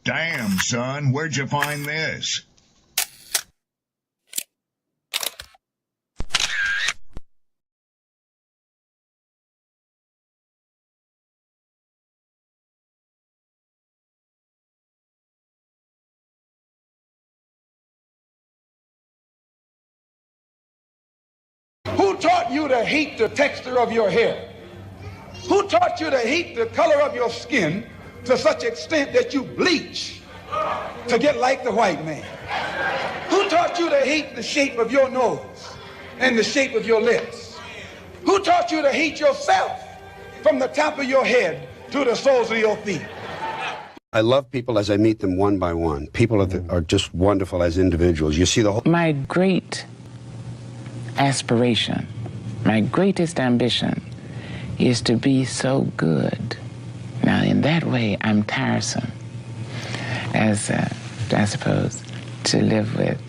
Damn, son, where'd you find this? Who taught you to hate the texture of your hair? Who taught you to hate the color of your skin to such extent that you bleach to get like the white man? Who taught you to hate the shape of your nose and the shape of your lips? Who taught you to hate yourself from the top of your head to the soles of your feet? I love people as I meet them one by one. People are just wonderful as individuals. You see the whole... My great aspiration, my greatest ambition is to be so good. Now, in that way, I'm tiresome, as I suppose, to live with,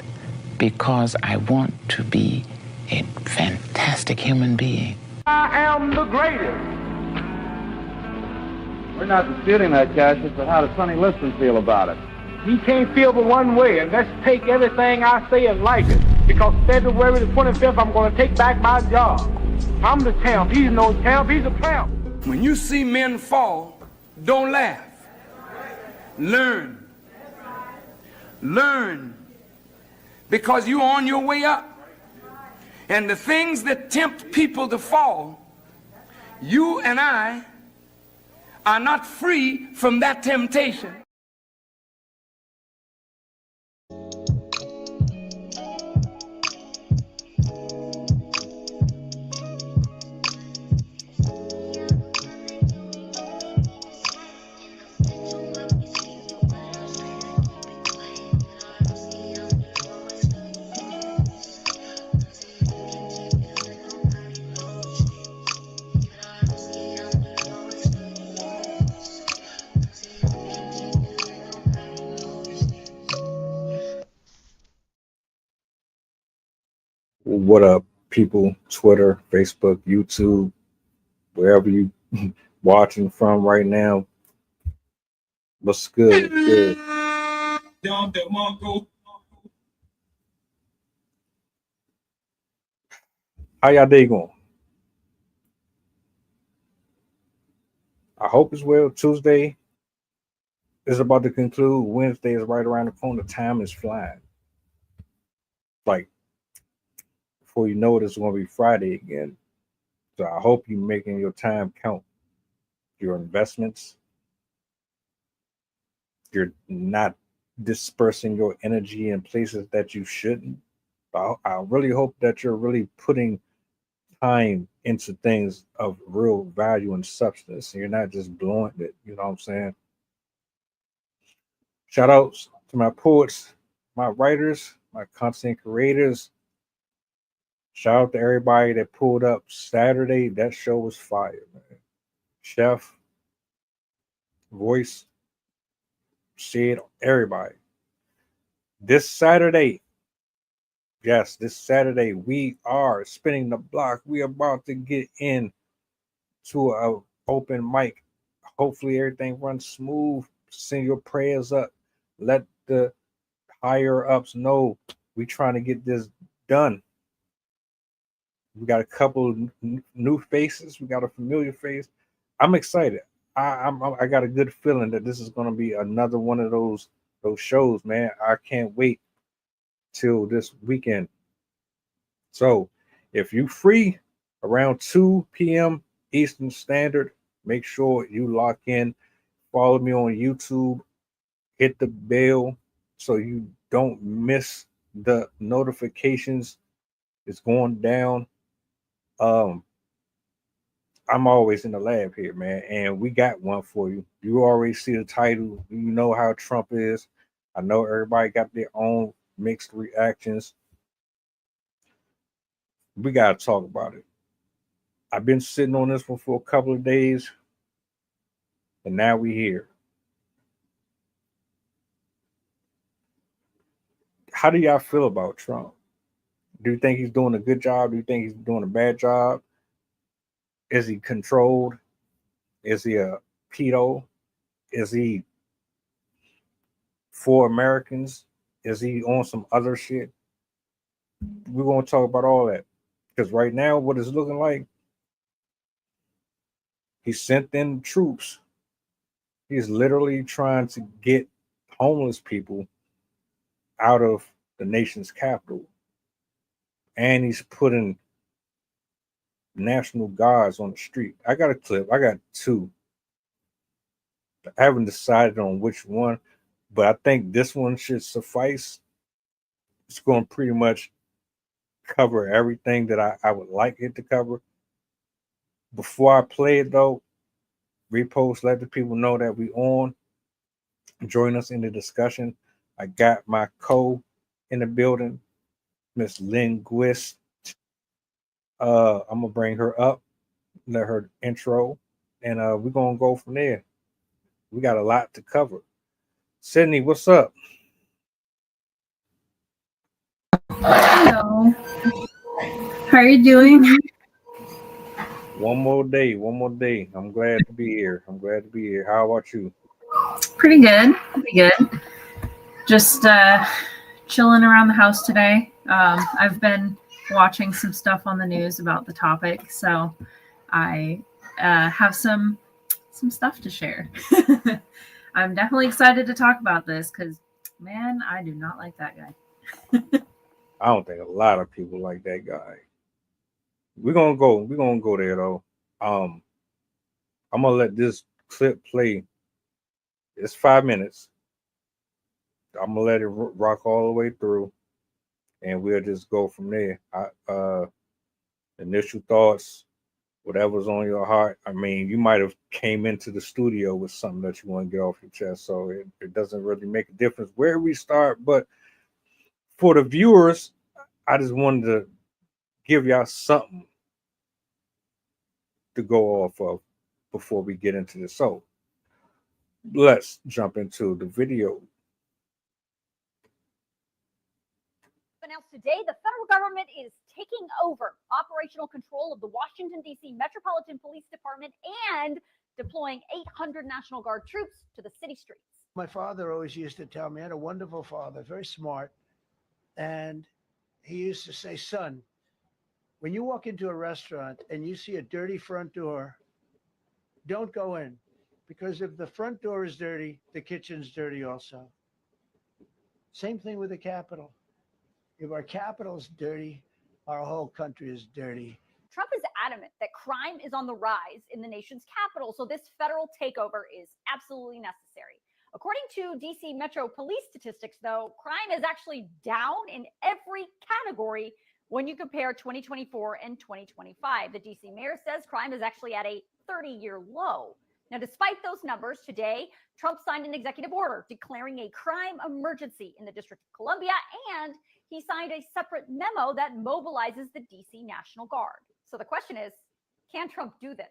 because I want to be a fantastic human being. I am the greatest. We're not disputing that, Cassius, but how does Sonny Liston feel about it? He can't feel but one way, and that's take everything I say and like it. Because February the 25th, I'm going to take back my job. I'm the champ. He's no champ. He's a tramp. When you see men fall, don't laugh. Learn. Learn. Because you're on your way up. And the things that tempt people to fall, you and I are not free from that temptation. What up, people? Twitter, Facebook, YouTube, wherever you watching from right now. What's good? Good. How y'all day going? I hope it's well. Tuesday is about to conclude. Wednesday is right around the corner. Time is flying. Like, before you know it, it's going to be Friday again. So I hope you're making your time count. Your investments. You're not dispersing your energy in places that you shouldn't. I really hope that you're really putting time into things of real value and substance. And you're not just blowing it. You know what I'm saying? Shout outs to my poets, my writers, my content creators. Shout out to everybody that pulled up Saturday. That show was fire, man. Chef, Voice, Sid, everybody. This Saturday, yes, this Saturday, we are spinning the block. We are about to get in to an open mic. Hopefully everything runs smooth. Send your prayers up. Let the higher ups know we trying to get this done. We got a couple new faces. We got a familiar face. I'm excited. I got a good feeling that this is going to be another one of those shows, man. I can't wait till this weekend. So if you free around 2 p.m. Eastern Standard, make sure you lock in. Follow me on YouTube. Hit the bell so you don't miss the notifications. It's going down. I'm always in the lab here, man, and we got one for you. You already see the title. You know how Trump is. I know everybody got their own mixed reactions. We got to talk about it. I've been sitting on this one for a couple of days, and now we're here. How do y'all feel about Trump? Do you think he's doing a good job? Do you think he's doing a bad job? Is he controlled? Is he a pedo? Is he for Americans? Is he on some other shit? We're going to talk about all that. Because right now, what it's looking like, he sent in troops. He's literally trying to get homeless people out of the nation's capital. And he's putting National Guards on the street. I got a clip. I got two. I haven't decided on which one, but I think this one should suffice. It's going to pretty much cover everything that I would like it to cover. Before I play it, though, repost, let the people know that we on. Join us in the discussion. I got my co in the building, Miss Linguist. I'm gonna bring her up, let her intro, and we're gonna go from there. We got a lot to cover. Sydney, what's up? Hello. How are you doing? One more day. I'm glad to be here. How about you? Pretty good. Just chilling around the house today. I've been watching some stuff on the news about the topic, so I have some stuff to share. I'm definitely excited to talk about this because, man, I do not like that guy. I don't think a lot of people like that guy. We're gonna go there though. I'm gonna let this clip play. It's 5 minutes. I'm gonna let it rock all the way through, and we'll just go from there. Initial thoughts, whatever's on your heart. I mean, you might have came into the studio with something that you want to get off your chest, so it doesn't really make a difference where we start. But for the viewers, I just wanted to give y'all something to go off of before we get into this. So let's jump into the video. Announced today, the federal government is taking over operational control of the Washington, D.C. Metropolitan Police Department and deploying 800 National Guard troops to the city streets. My father always used to tell me, I had a wonderful father, very smart, and he used to say, son, when you walk into a restaurant and you see a dirty front door, don't go in, because if the front door is dirty, the kitchen's dirty also. Same thing with the Capitol. If our capital's dirty, our whole country is dirty. Trump is adamant that crime is on the rise in the nation's capital, so this federal takeover is absolutely necessary. According to DC Metro Police statistics, though, crime is actually down in every category when you compare 2024 and 2025. The DC mayor says crime is actually at a 30-year low. Now, despite those numbers, today, Trump signed an executive order declaring a crime emergency in the District of Columbia, and he signed a separate memo that mobilizes the DC National Guard. So the question is, can Trump do this?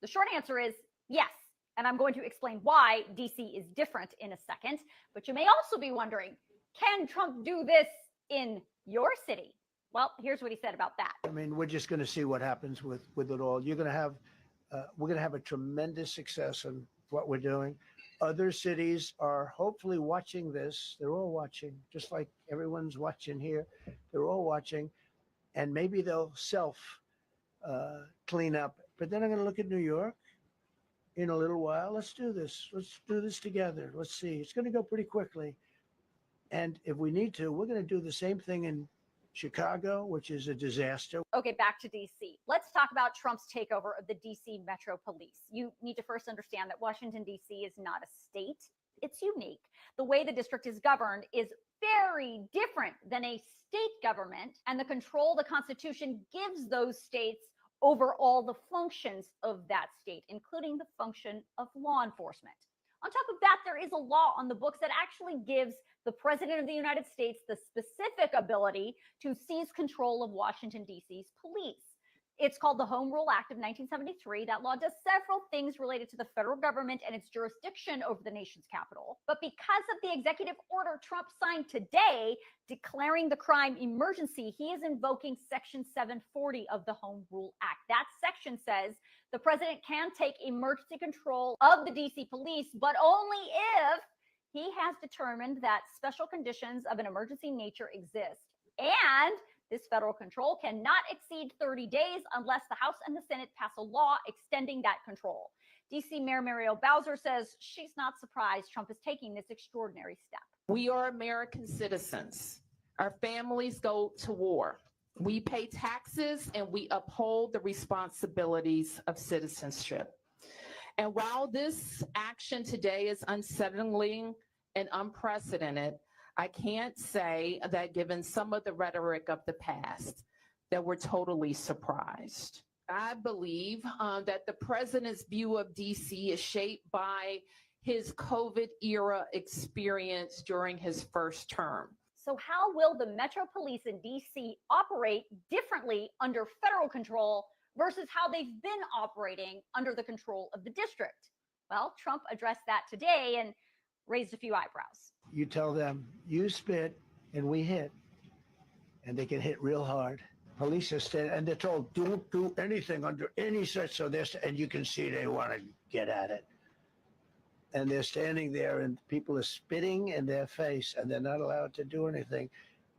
The short answer is yes. And I'm going to explain why DC is different in a second. But you may also be wondering, can Trump do this in your city? Well, here's what he said about that. I mean, we're just going to see what happens with it all. We're going to have a tremendous success in what we're doing. Other cities are hopefully watching this. They're all watching, just like everyone's watching here. They're all watching, and maybe they'll clean up. But then I'm going to look at New York in a little while. Let's do this. Let's do this together. Let's see. It's going to go pretty quickly. And if we need to, we're going to do the same thing in Chicago, which is a disaster. Okay, back to DC. Let's talk about Trump's takeover of the DC Metro Police. You need to first understand that Washington, DC is not a state. It's unique. The way the district is governed is very different than a state government, and the control the Constitution gives those states over all the functions of that state, including the function of law enforcement. On top of that, there is a law on the books that actually gives the President of the United States the specific ability to seize control of Washington, D.C.'s police. It's called the Home Rule Act of 1973. That law does several things related to the federal government and its jurisdiction over the nation's capital. But because of the executive order Trump signed today declaring the crime emergency, he is invoking Section 740 of the Home Rule Act. That section says the president can take emergency control of the DC police, but only if he has determined that special conditions of an emergency nature exist, and this federal control cannot exceed 30 days unless the House and the Senate pass a law extending that control. DC Mayor Muriel Bowser says she's not surprised Trump is taking this extraordinary step. We are American citizens. Our families go to war. We pay taxes and we uphold the responsibilities of citizenship. And while this action today is unsettling and unprecedented, I can't say that given some of the rhetoric of the past, that we're totally surprised. I believe that the president's view of DC is shaped by his COVID era experience during his first term. So how will the Metro Police in DC operate differently under federal control versus how they've been operating under the control of the district? Well, Trump addressed that today and raised a few eyebrows. You tell them, you spit and we hit, and they can hit real hard. Police are standing, and they're told, don't do anything under any such, so this, and you can see they want to get at it. And they're standing there, and people are spitting in their face, and they're not allowed to do anything.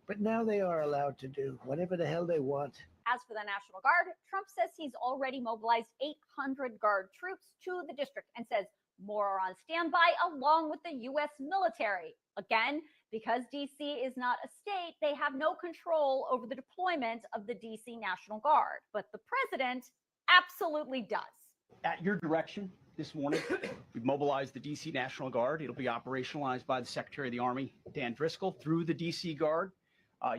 But now they are allowed to do whatever the hell they want. As for the National Guard, Trump says he's already mobilized 800 Guard troops to the district and says more are on standby along with the U.S. military. Again, because D.C. is not a state, they have no control over the deployment of the D.C. National Guard. But the president absolutely does. At your direction this morning, we've mobilized the D.C. National Guard. It'll be operationalized by the Secretary of the Army, Dan Driscoll, through the D.C. Guard.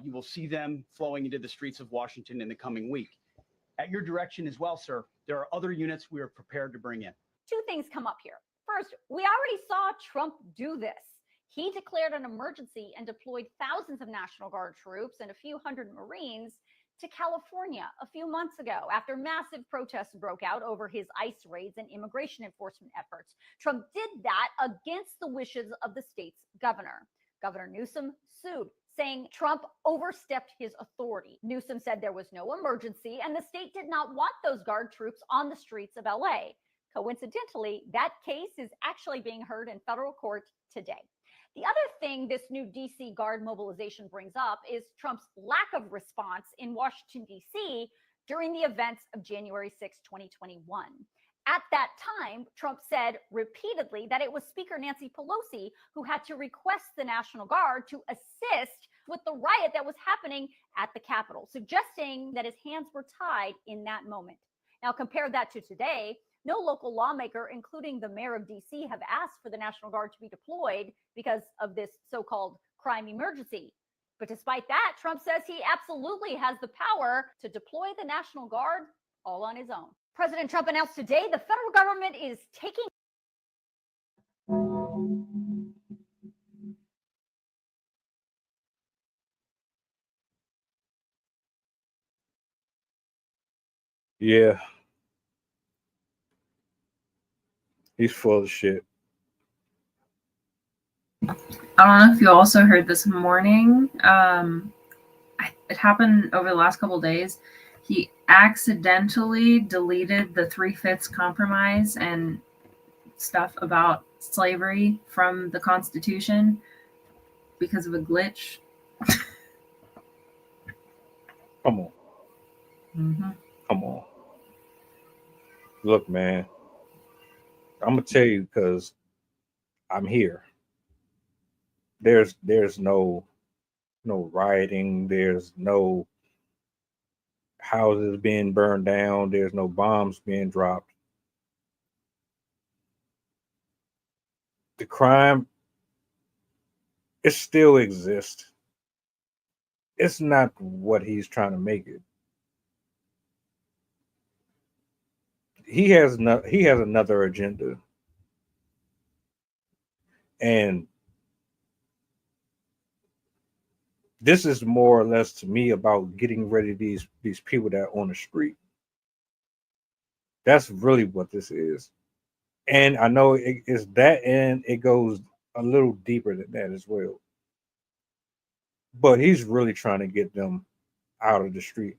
You will see them flowing into the streets of Washington in the coming week. At your direction as well, sir, there are other units we are prepared to bring in. Two things come up here. First, we already saw Trump do this. He declared an emergency and deployed thousands of National Guard troops and a few hundred Marines to California a few months ago after massive protests broke out over his ICE raids and immigration enforcement efforts. Trump did that against the wishes of the state's governor. Governor Newsom sued, saying Trump overstepped his authority. Newsom said there was no emergency and the state did not want those Guard troops on the streets of LA. Coincidentally, that case is actually being heard in federal court today. The other thing this new DC Guard mobilization brings up is Trump's lack of response in Washington, D.C. during the events of January 6, 2021. At that time, Trump said repeatedly that it was Speaker Nancy Pelosi who had to request the National Guard to assist with the riot that was happening at the Capitol, suggesting that his hands were tied in that moment. Now, compare that to today. No local lawmaker, including the mayor of D.C., have asked for the National Guard to be deployed because of this so-called crime emergency. But despite that, Trump says he absolutely has the power to deploy the National Guard all on his own. President Trump announced today the federal government is taking Yeah. He's full of shit. I don't know if you also heard this morning. It happened over the last couple of days. He accidentally deleted the 3/5 compromise and stuff about slavery from the Constitution because of a glitch. Come on. Mm-hmm. Come on. Look, man. I'm gonna tell you because I'm here. There's no rioting. There's no houses being burned down. There's no bombs being dropped. The crime, it still exists. It's not what he's trying to make it. He has another agenda. And this is more or less to me about getting rid of these people that are on the street. That's really what this is. And I know it is that, and it goes a little deeper than that as well. But he's really trying to get them out of the street.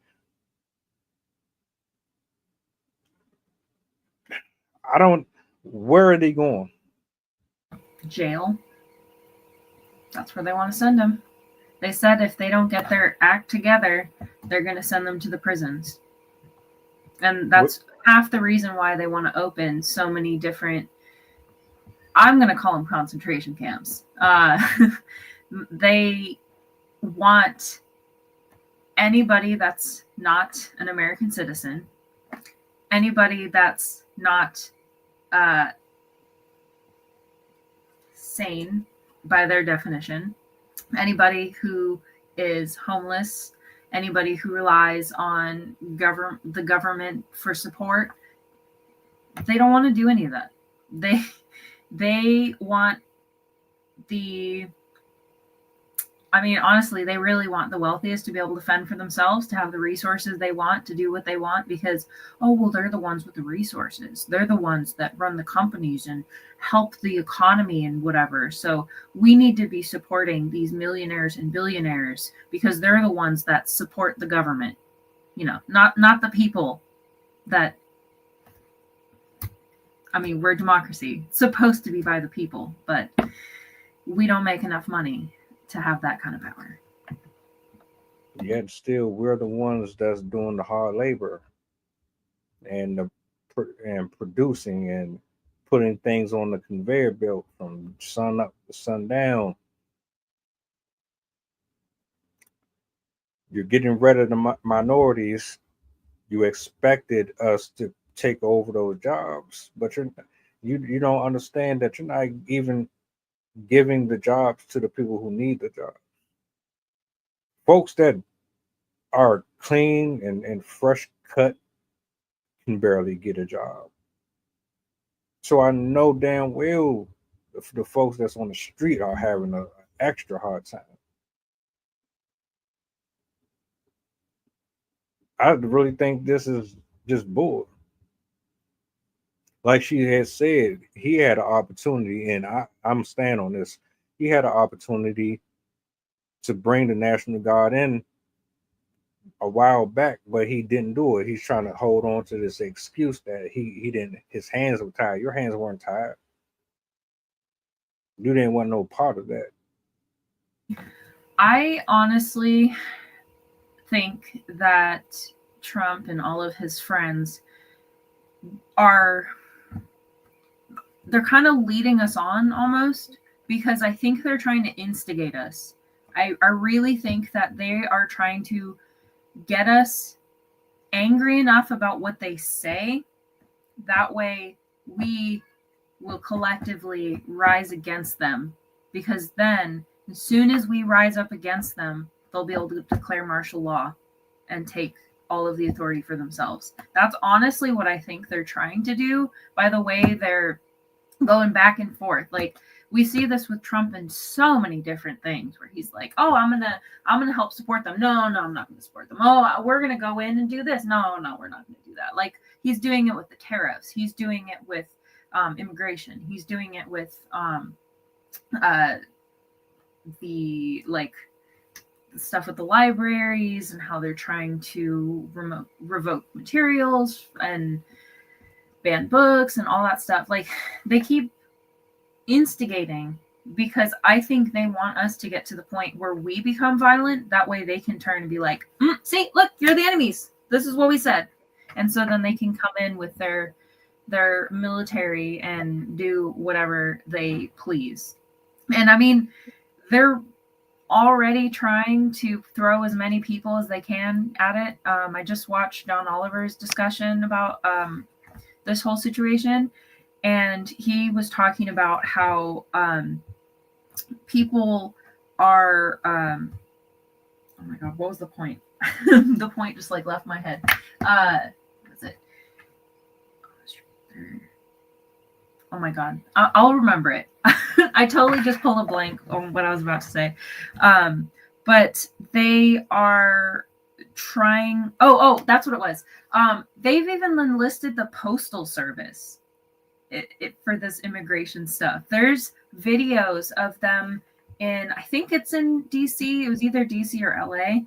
Where are they going? Jail. That's where they want to send them. They said if they don't get their act together, they're going to send them to the prisons. And that's half the reason why they want to open so many different, I'm going to call them concentration camps. They want anybody that's not an American citizen, anybody that's not sane by their definition, anybody who is homeless, anybody who relies on the government for support. They don't want to do any of that. They want honestly, they really want the wealthiest to be able to fend for themselves, to have the resources they want, to do what they want, because, oh, well, they're the ones with the resources. They're the ones that run the companies and help the economy and whatever. So we need to be supporting these millionaires and billionaires because they're the ones that support the government, not the people that, we're a democracy. It's supposed to be by the people, but we don't make enough money to have that kind of power. Yet still, we're the ones that's doing the hard labor and producing and putting things on the conveyor belt from sun up to sundown. You're getting rid of the minorities. You expected us to take over those jobs, but you don't understand that you're not even giving the jobs to the people who need the job. Folks that are clean and fresh cut can barely get a job. So I know damn well the folks that's on the street are having an extra hard time. I really think this is just bull. Like she had said, he had an opportunity, and I'm staying on this. He had an opportunity to bring the National Guard in a while back, but he didn't do it. He's trying to hold on to this excuse that he didn't. His hands were tied. Your hands weren't tied. You didn't want no part of that. I honestly think that Trump and all of his friends they're kind of leading us on almost, because I think they're trying to instigate us. I really think that they are trying to get us angry enough about what they say. That way we will collectively rise against them, because then as soon as we rise up against them, they'll be able to declare martial law and take all of the authority for themselves. That's honestly what I think they're trying to do by the way they're going back and forth. Like, we see this with Trump in so many different things where he's like, oh, I'm gonna help support them. No, I'm not gonna support them. Oh, we're gonna go in and do this. No, we're not gonna do that. Like, he's doing it with the tariffs. He's doing it with immigration. He's doing it with the stuff with the libraries and how they're trying to revoke materials and ban books and all that stuff. Like, they keep instigating because I think they want us to get to the point where we become violent. That way they can turn and be like, see, look, you're the enemies. This is what we said. And so then they can come in with their military and do whatever they please. And they're already trying to throw as many people as they can at it. I just watched John Oliver's discussion about this whole situation, and he was talking about how people are oh my god, what was the point? The point just left my head. What's it? Oh my god, I'll remember it. I totally just pulled a blank on what I was about to say. But they are trying. Oh, that's what it was. They've even enlisted the Postal Service for this immigration stuff. There's videos of them I think it's in DC. It was either DC or LA.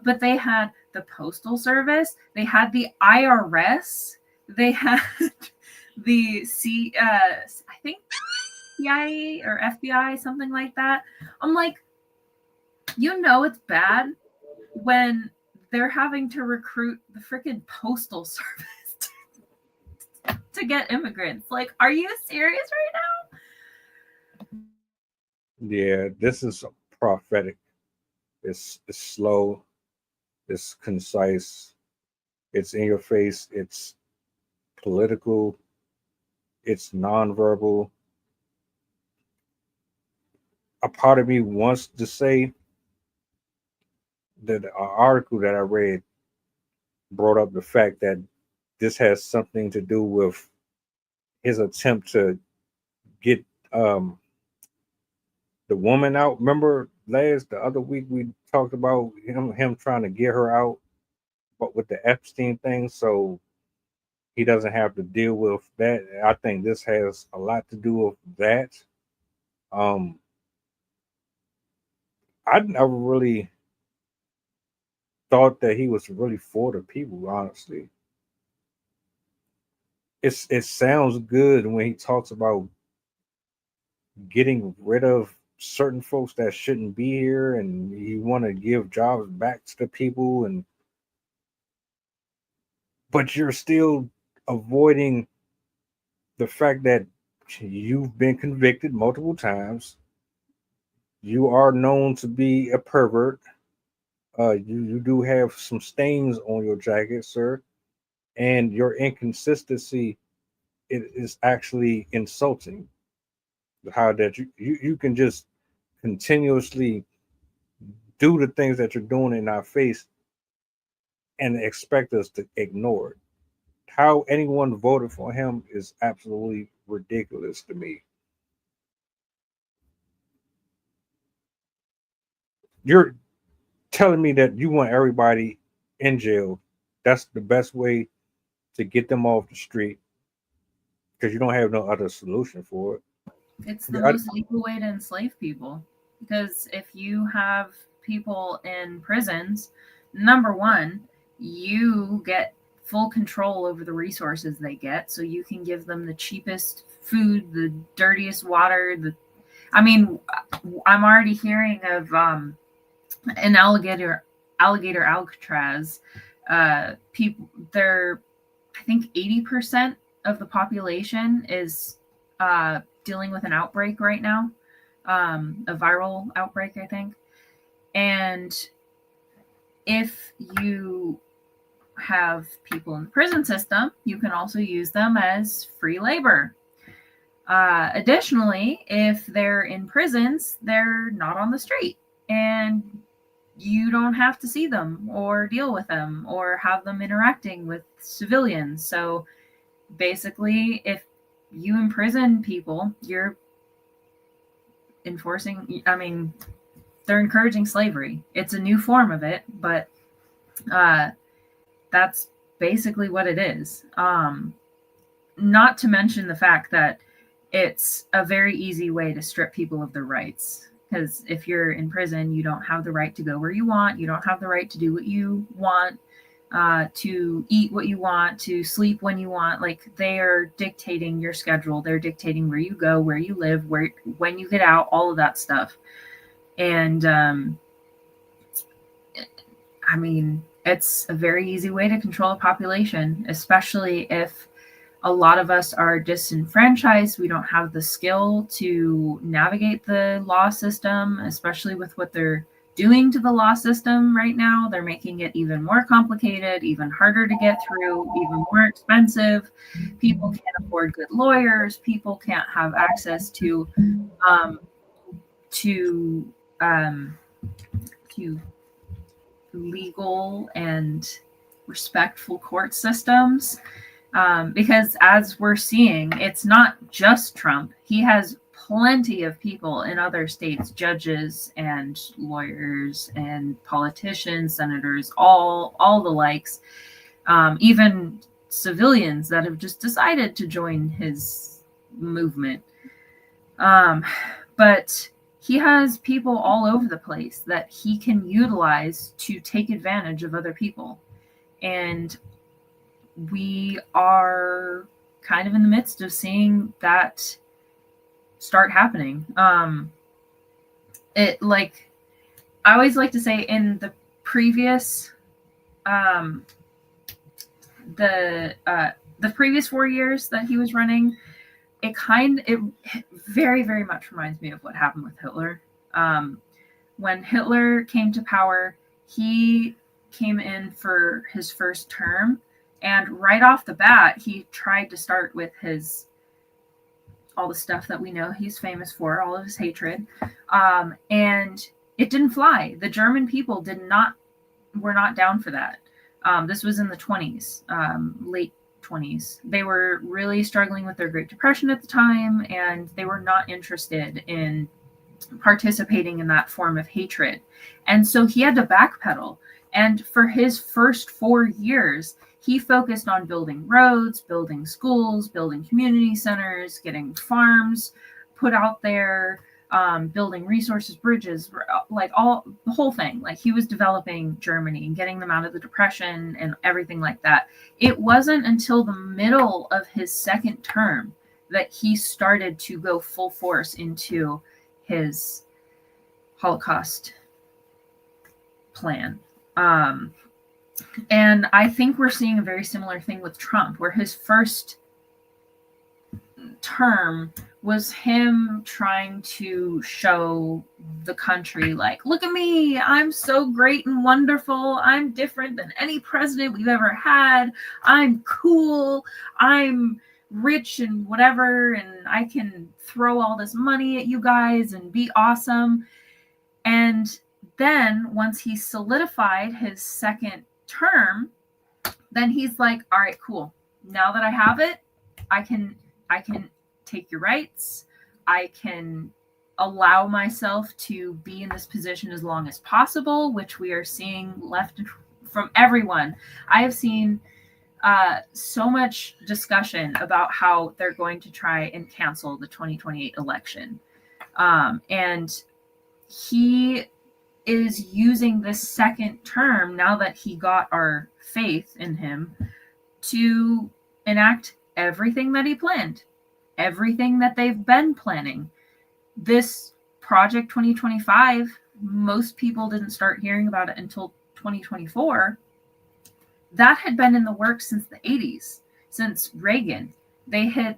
But they had the Postal Service. They had the IRS. They had the I think CIA or FBI, something like that. I'm like, it's bad when they're having to recruit the freaking postal service to get immigrants. Like, are you serious right now? Yeah, this is prophetic. It's slow. It's concise. It's in your face. It's political. It's nonverbal. A part of me wants to say that an article that I read brought up the fact that this has something to do with his attempt to get the woman out. Remember the other week we talked about him trying to get her out, but with the Epstein thing, so he doesn't have to deal with that. I think this has a lot to do with that. I never really thought that he was really for the people, honestly. It sounds good when he talks about getting rid of certain folks that shouldn't be here, and you want to give jobs back to the people, but you're still avoiding the fact that you've been convicted multiple times. You are known to be a pervert. You do have some stains on your jacket, sir, and your inconsistency is actually insulting. How that you can just continuously do the things that you're doing in our face and expect us to ignore it. How anyone voted for him is absolutely ridiculous to me. You're telling me that you want everybody in jail. That's the best way to get them off the street because you don't have no other solution for it. It's the most legal way to enslave people, because if you have people in prisons, number one, you get full control over the resources they get, so you can give them the cheapest food, the dirtiest water. I'm already hearing of an alligator Alcatraz. People, I think 80% of the population is dealing with an outbreak right now, a viral outbreak, I think. And if you have people in the prison system, you can also use them as free labor. Additionally, if they're in prisons, they're not on the street, and you don't have to see them or deal with them or have them interacting with civilians. So basically, if you imprison people, you're they're encouraging slavery. It's a new form of it, but that's basically what it is. Not to mention the fact that it's a very easy way to strip people of their rights. Because if you're in prison, you don't have the right to go where you want. You don't have the right to do what you want, to eat what you want, to sleep when you want. Like, they are dictating your schedule. They're dictating where you go, where you live, when you get out, all of that stuff. And it's a very easy way to control a population, especially if a lot of us are disenfranchised. We don't have the skill to navigate the law system, especially with what they're doing to the law system right now. They're making it even more complicated, even harder to get through, even more expensive. People can't afford good lawyers. People can't have access to legal and respectful court systems. Because as we're seeing, it's not just Trump. He has plenty of people in other states, judges and lawyers and politicians, senators, all the likes, even civilians that have just decided to join his movement. But he has people all over the place that he can utilize to take advantage of other people. And we are kind of in the midst of seeing that start happening. It like I always like to say in the previous the previous 4 years that he was running, it very, very much reminds me of what happened with Hitler. When Hitler came to power, he came in for his first term, and right off the bat, he tried to start with all the stuff that we know he's famous for, all of his hatred, and it didn't fly. The German people were not down for that. This was in the 20s, late 20s. They were really struggling with their Great Depression at the time, and they were not interested in participating in that form of hatred. And so he had to backpedal. And for his first 4 years, he focused on building roads, building schools, building community centers, getting farms put out there, building resources, bridges, like the whole thing. Like he was developing Germany and getting them out of the Depression and everything like that. It wasn't until the middle of his second term that he started to go full force into his Holocaust plan. And I think we're seeing a very similar thing with Trump, where his first term was him trying to show the country, like, look at me, I'm so great and wonderful. I'm different than any president we've ever had. I'm cool. I'm rich and whatever, and I can throw all this money at you guys and be awesome. And then once he solidified his second term, then he's like, all right, cool. Now that I have it, I can take your rights. I can allow myself to be in this position as long as possible, which we are seeing left from everyone. I have seen so much discussion about how they're going to try and cancel the 2028 election. And he is using this second term, now that he got our faith in him, to enact everything that he planned, everything that they've been planning. This Project 2025, most people didn't start hearing about it until 2024. That had been in the works since the 80s, since Reagan. They had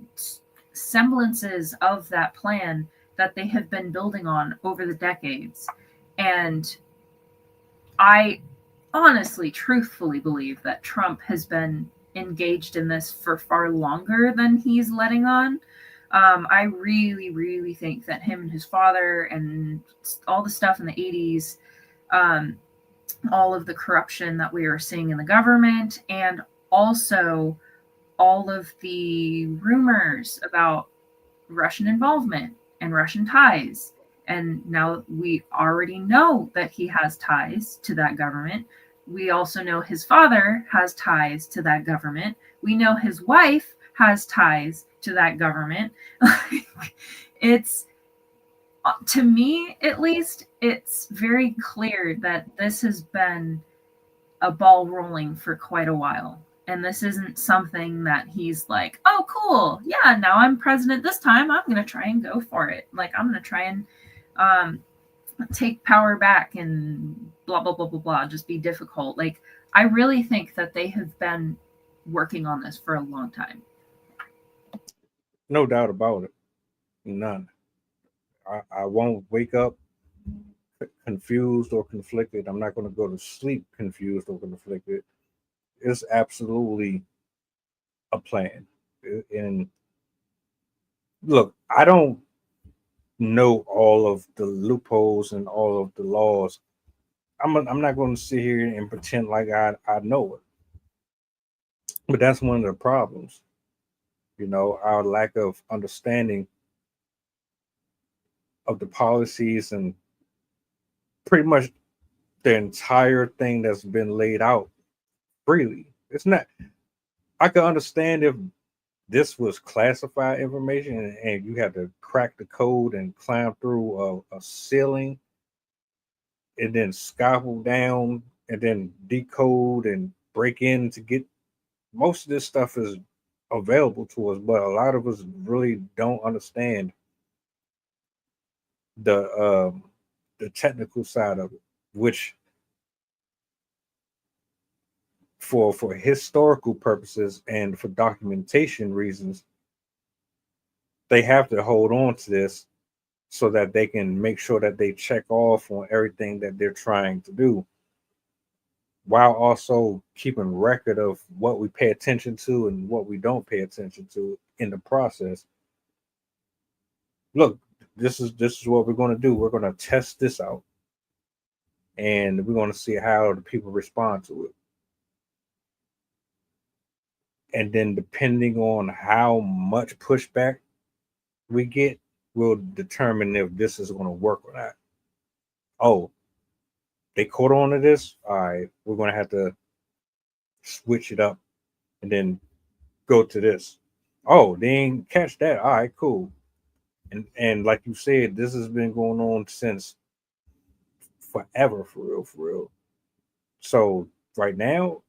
semblances of that plan that they have been building on over the decades. And I honestly, truthfully believe that Trump has been engaged in this for far longer than he's letting on. I really, really think that him and his father and all the stuff in the 80s, all of the corruption that we are seeing in the government, and also all of the rumors about Russian involvement and Russian ties. And now we already know that he has ties to that government. We also know his father has ties to that government. We know his wife has ties to that government. It's, to me at least, it's very clear that this has been a ball rolling for quite a while. And this isn't something that he's like, oh, cool. Yeah, now I'm president this time. I'm going to try and go for it. Like, I'm going to try and take power back and blah, blah, blah, blah, blah, just be difficult. Like, I really think that they have been working on this for a long time. No doubt about it. None. I won't wake up confused or conflicted. I'm not going to go to sleep confused or conflicted. It's absolutely a plan. And look, I don't know all of the loopholes and all of the laws. I'm not going to sit here and pretend like I know it. But that's one of the problems. You know, our lack of understanding of the policies and pretty much the entire thing that's been laid out freely. It's not, I could understand if this was classified information and you had to crack the code and climb through a ceiling and then scaffold down and then decode and break in to get. Most of this stuff is available to us, but a lot of us really don't understand the technical side of it, which for historical purposes and for documentation reasons, they have to hold on to this so that they can make sure that they check off on everything that they're trying to do, while also keeping record of what we pay attention to and what we don't pay attention to in the process. Look, this is what we're going to do. We're going to test this out, and we're going to see how the people respond to it. And then depending on how much pushback we get, will determine if this is going to work or not. Oh, they caught on to this? All right, we're going to have to switch it up and then go to this. Oh, they ain't catch that. All right, cool. And like you said, this has been going on since forever, for real. So right now,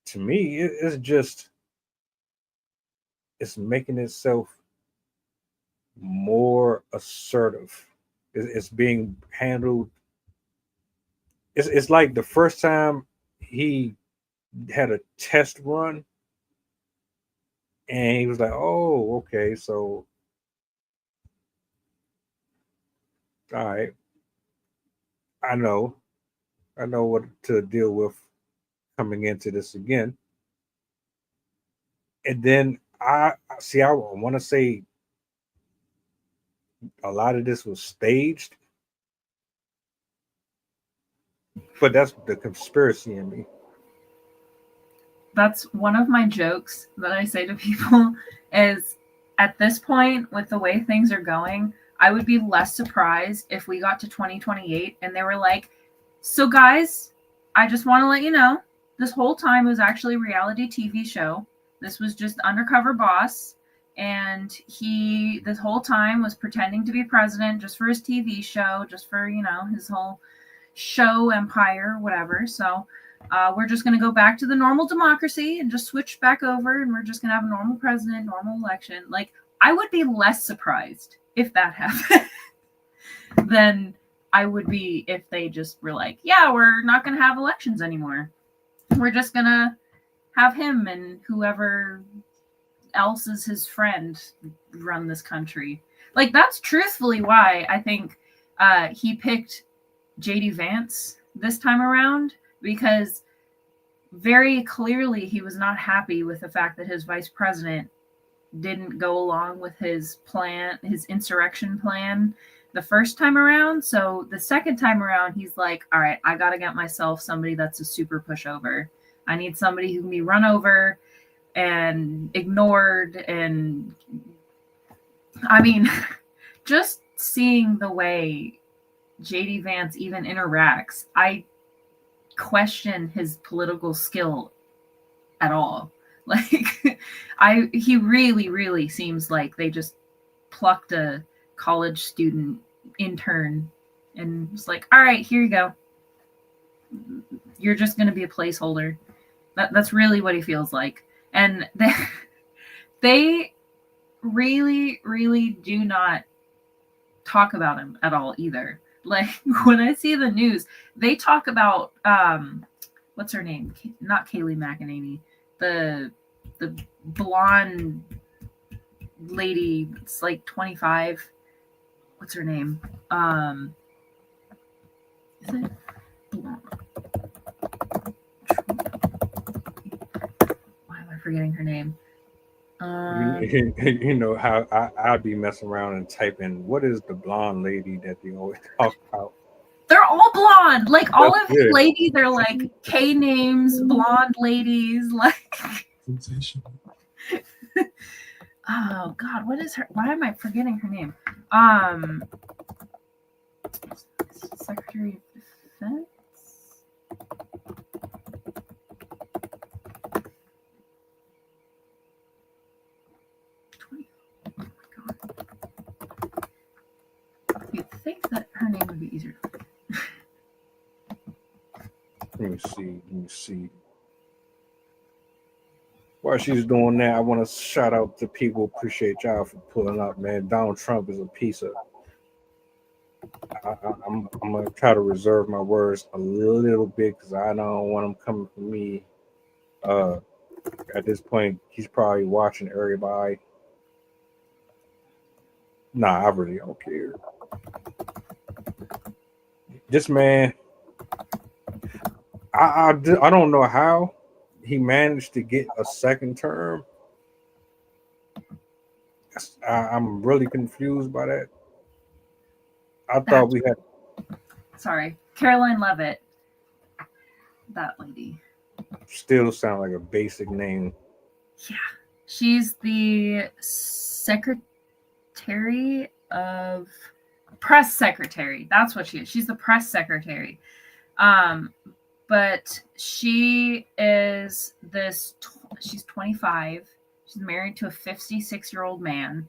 to me, it's making itself more assertive. It's being handled. It's like the first time he had a test run, and he was like, "Oh, okay, so all right, I know what to deal with coming into this again." And then I want to say a lot of this was staged, but that's the conspiracy in me. That's one of my jokes that I say to people is, at this point, with the way things are going, I would be less surprised if we got to 2028 and they were like, so guys, I just want to let you know, this whole time was actually a reality TV show. This was just undercover boss. And he, this whole time, was pretending to be president just for his TV show, just for, his whole show empire, whatever. So we're just going to go back to the normal democracy and just switch back over, and we're just going to have a normal president, normal election. Like, I would be less surprised if that happened than I would be if they just were like, yeah, we're not going to have elections anymore. We're just going to have him and whoever else is his friend run this country. Like, that's truthfully why I think he picked JD Vance this time around, because very clearly he was not happy with the fact that his vice president didn't go along with his plan, his insurrection plan, the first time around. So the second time around, he's like, all right, I got to get myself somebody that's a super pushover. I need somebody who can be run over and ignored. And I mean, just seeing the way JD Vance even interacts, I question his political skill at all. Like, he really seems like they just plucked a college student intern and was like, all right, here you go. You're just going to be a placeholder. That's really what he feels like. And they really do not talk about him at all either. Like, when I see the news, they talk about what's her name? Not Kayleigh McEnany, the blonde lady. It's like 25. What's her name? Is it? Why am I forgetting her name? You know how I'd be messing around and typing, what is the blonde lady that they always talk about? They're all blonde. Like, all of his Good. ladies are like K names, blonde ladies. Like, oh God, what is her? Why am I forgetting her name? Secretary of Defense. You'd think that her name would be easier. Let me see. While she's doing that, I want to shout out to people. Appreciate y'all for pulling up, man. Donald Trump is a piece of I'm gonna try to reserve my words a little bit because I don't want them coming from me. At this point, he's probably watching everybody. Nah, I really don't care. This man, I don't know how he managed to get a second term. I'm really confused by that. I thought we had. Sorry, Caroline Levitt. That lady. Still sound like a basic name. Yeah, she's the secretary of press secretary. That's what she is. She's the press secretary. But she is this. She's 25. She's married to a 56-year-old man.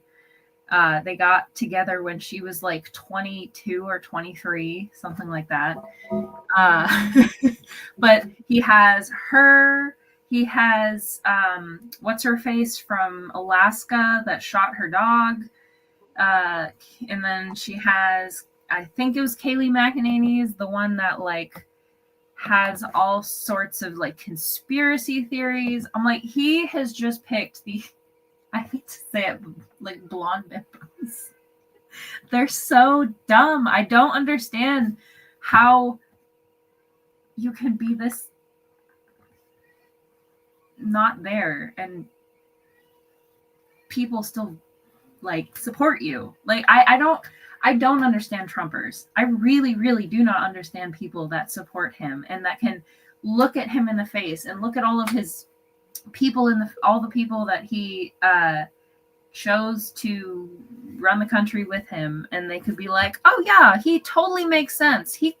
They got together when she was like 22 or 23, something like that. But he has her. He has what's her face from Alaska that shot her dog. And then she has, I think it was Kayleigh McEnany is the one that like has all sorts of like conspiracy theories. I'm like, he has just picked the, I hate to say it, like blonde nipples. They're so dumb. I don't understand how you can be this not there and people still like support you. Like I don't understand Trumpers. I really, really do not understand people that support him and that can look at him in the face and look at all of his people all the people that he chose to run the country with him, and they could be like, oh yeah, he totally makes sense. He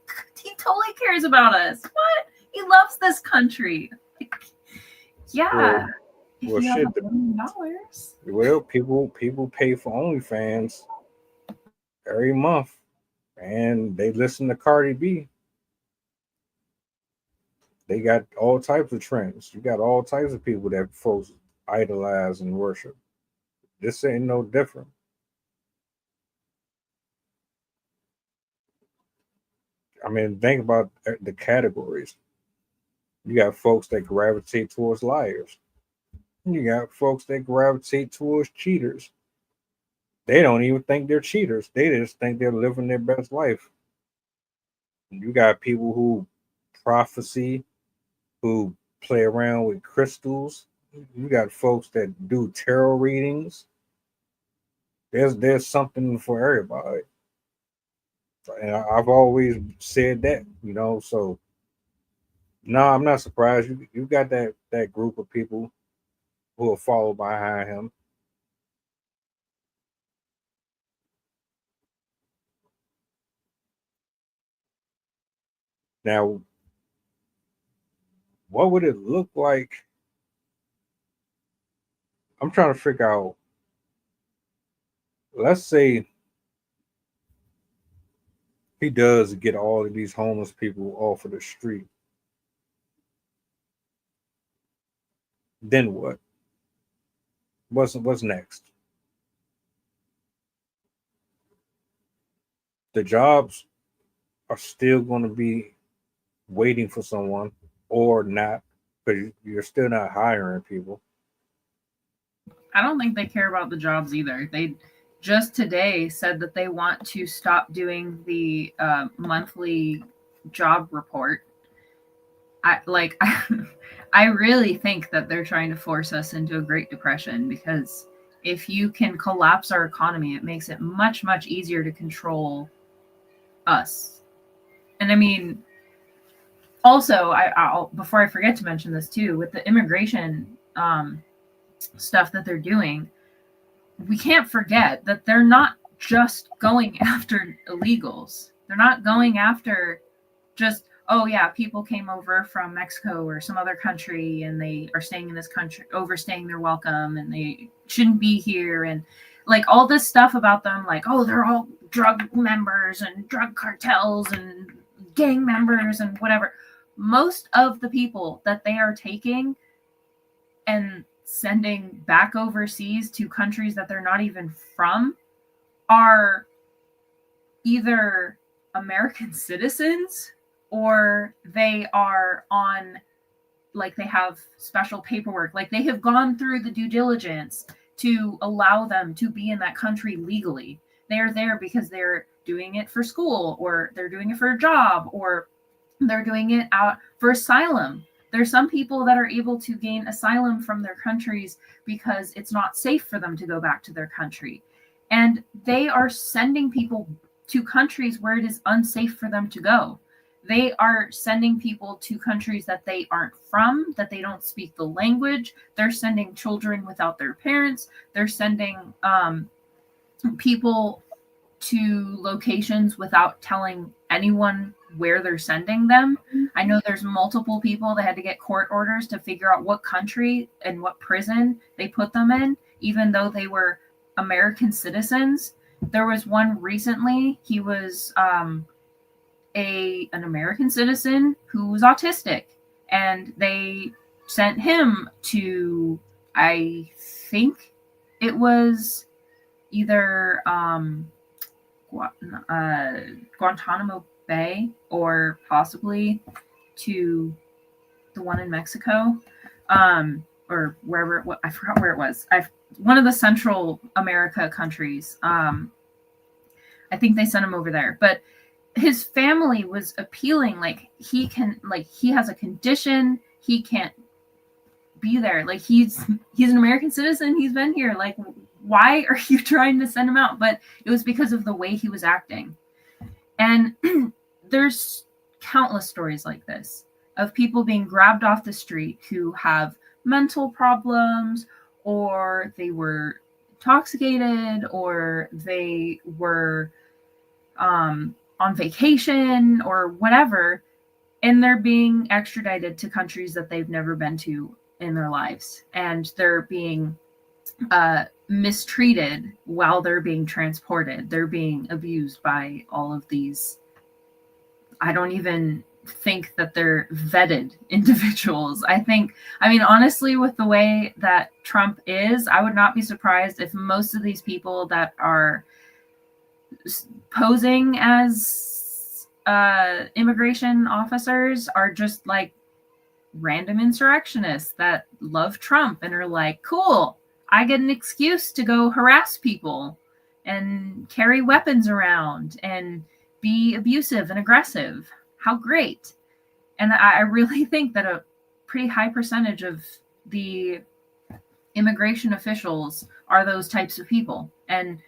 totally cares about us. What? He loves this country. Yeah. Well, shit. Well, people pay for OnlyFans every month, and they listen to Cardi B. They got all types of trends. You got all types of people that folks idolize and worship. This ain't no different. I mean, think about the categories. You got folks that gravitate towards liars. You got folks that gravitate towards cheaters. They don't even think they're cheaters. They just think they're living their best life. You got people who prophecy, who play around with crystals. You got folks that do tarot readings. There's something for everybody. And I've always said that, so no, I'm not surprised. You got that group of people who will follow behind him. Now, what would it look like? I'm trying to figure out, let's say he does get all of these homeless people off of the street. Then what? What's next? The jobs are still going to be waiting for someone or not, because you're still not hiring people. I don't think they care about the jobs either. They just today said that they want to stop doing the monthly job report. I really think that they're trying to force us into a Great Depression, because if you can collapse our economy, it makes it much, much easier to control us. And I mean, also, I'll before I forget to mention this too, with the immigration stuff that they're doing, we can't forget that they're not just going after illegals. They're not going after just, oh yeah, people came over from Mexico or some other country and they are staying in this country, overstaying their welcome, and they shouldn't be here. And like all this stuff about them, like, oh, they're all drug members and drug cartels and gang members and whatever. Most of the people that they are taking and sending back overseas to countries that they're not even from are either American citizens or they are on, like, they have special paperwork, like they have gone through the due diligence to allow them to be in that country legally. They're there because they're doing it for school, or they're doing it for a job, or they're doing it out for asylum. There's some people that are able to gain asylum from their countries because it's not safe for them to go back to their country. And they are sending people to countries where it is unsafe for them to go. They are sending people to countries that they aren't from, that they don't speak the language. They're sending children without their parents. They're sending people to locations without telling anyone where they're sending them. I know there's multiple people that had to get court orders to figure out what country and what prison they put them in, even though they were American citizens. There was one recently, he was an American citizen who was autistic, and they sent him to, I think it was either Guantanamo Bay, or possibly to the one in Mexico, or wherever I forgot where it was. One of the Central America countries. I think they sent him over there, but his family was appealing, like he has a condition, he can't be there, like he's an American citizen, he's been here, like why are you trying to send him out? But it was because of the way he was acting. And there's countless stories like this of people being grabbed off the street who have mental problems, or they were intoxicated, or they were on vacation or whatever, and they're being extradited to countries that they've never been to in their lives, and they're being mistreated while they're being transported. They're being abused by all of these, I don't even think that they're vetted individuals. I mean, honestly, with the way that Trump is, I would not be surprised if most of these people that are posing as immigration officers are just like random insurrectionists that love Trump and are like, cool, I get an excuse to go harass people and carry weapons around and be abusive and aggressive. How great. And I really think that a pretty high percentage of the immigration officials are those types of people and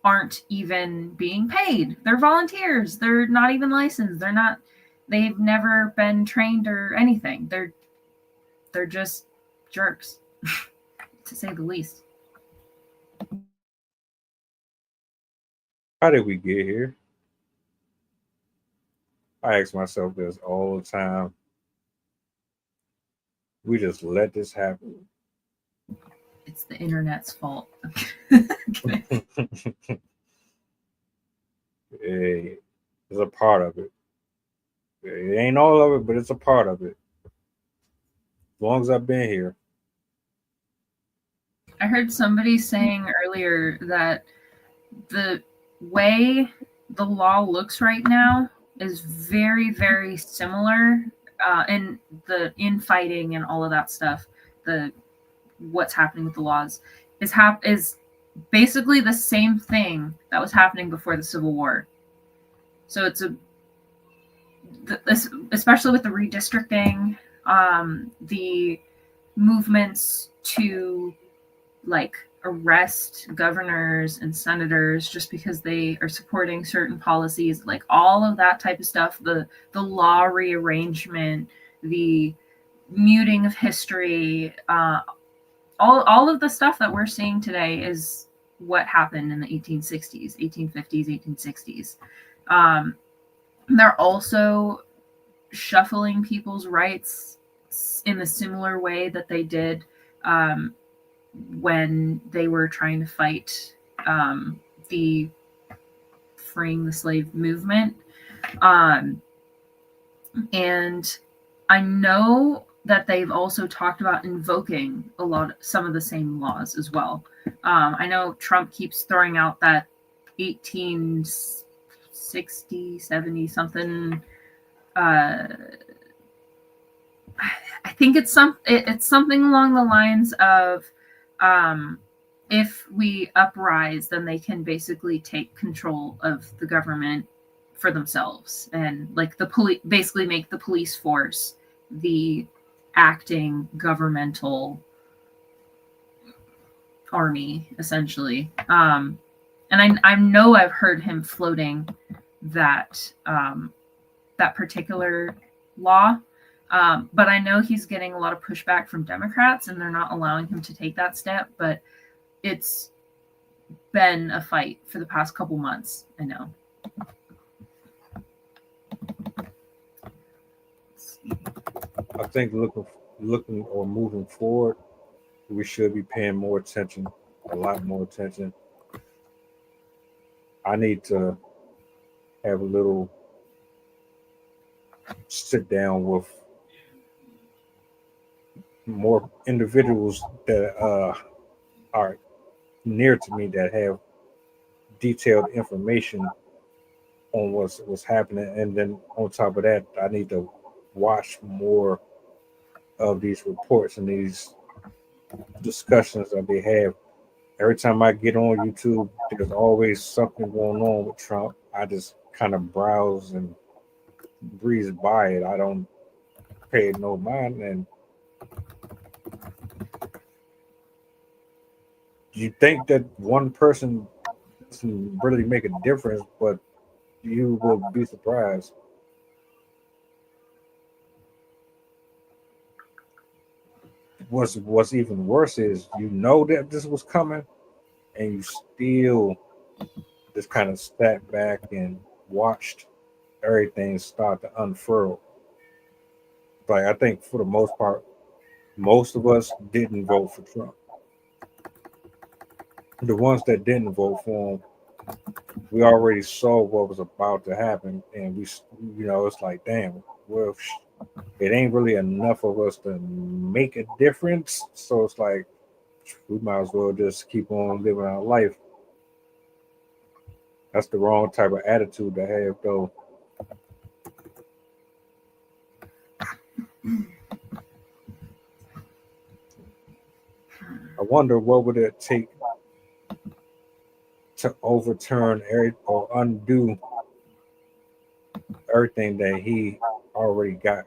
aren't even being paid. They're volunteers. They're not even licensed. They've never been trained or anything. They're just jerks, to say the least. How did we get here? I ask myself this all the time. We just let this happen. It's the internet's fault. It's a part of it. It ain't all of it, but it's a part of it. As long as I've been here. I heard somebody saying earlier that the way the law looks right now is very, very similar in the infighting and all of that stuff. What's happening with the laws is basically the same thing that was happening before the Civil War. So it's especially with the redistricting, the movements to like arrest governors and senators just because they are supporting certain policies, like all of that type of stuff, the law rearrangement, the muting of history, all of the stuff that we're seeing today is what happened in the 1860s, 1850s, 1860s. They're also shuffling people's rights in a similar way that they did when they were trying to fight the freeing the slave movement. And I know that they've also talked about invoking some of the same laws as well. I know Trump keeps throwing out that 60, 70 something. I think it's something along the lines of if we uprise, then they can basically take control of the government for themselves, and like the police, basically make the police force the acting governmental army, essentially. And I know I've heard him floating that that particular law. But I know he's getting a lot of pushback from Democrats, and they're not allowing him to take that step. But it's been a fight for the past couple months. I know. I think looking or moving forward, we should be paying more attention, a lot more attention. I need to have a little sit down with more individuals that are near to me that have detailed information on what's happening, and then on top of that, I need to watch more of these reports and these discussions that they have. Every time I get on YouTube, there's always something going on with Trump. I just kind of browse and breeze by it. I don't pay no mind. And you think that one person doesn't really make a difference, but you will be surprised. What's even worse is you know that this was coming, and you still just kind of sat back and watched everything start to unfurl. Like, I think for the most part, most of us didn't vote for Trump. The ones that didn't vote for him, we already saw what was about to happen, and we, it's like, damn, well, it ain't really enough of us to make a difference. So it's like, we might as well just keep on living our life. That's the wrong type of attitude to have, though. I wonder what would it take to overturn or undo everything that he already got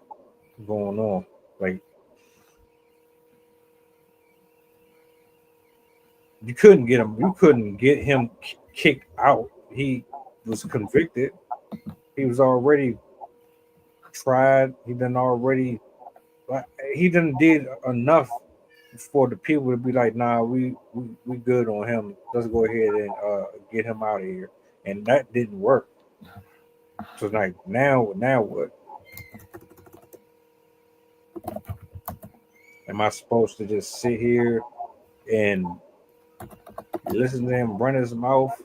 going on. Like, you couldn't get him kicked out. He was convicted. He was already tried. He done did enough for the people to be like, nah, we good on him. Let's go ahead and get him out of here. And that didn't work. So like, now what? Am I supposed to just sit here and listen to him run his mouth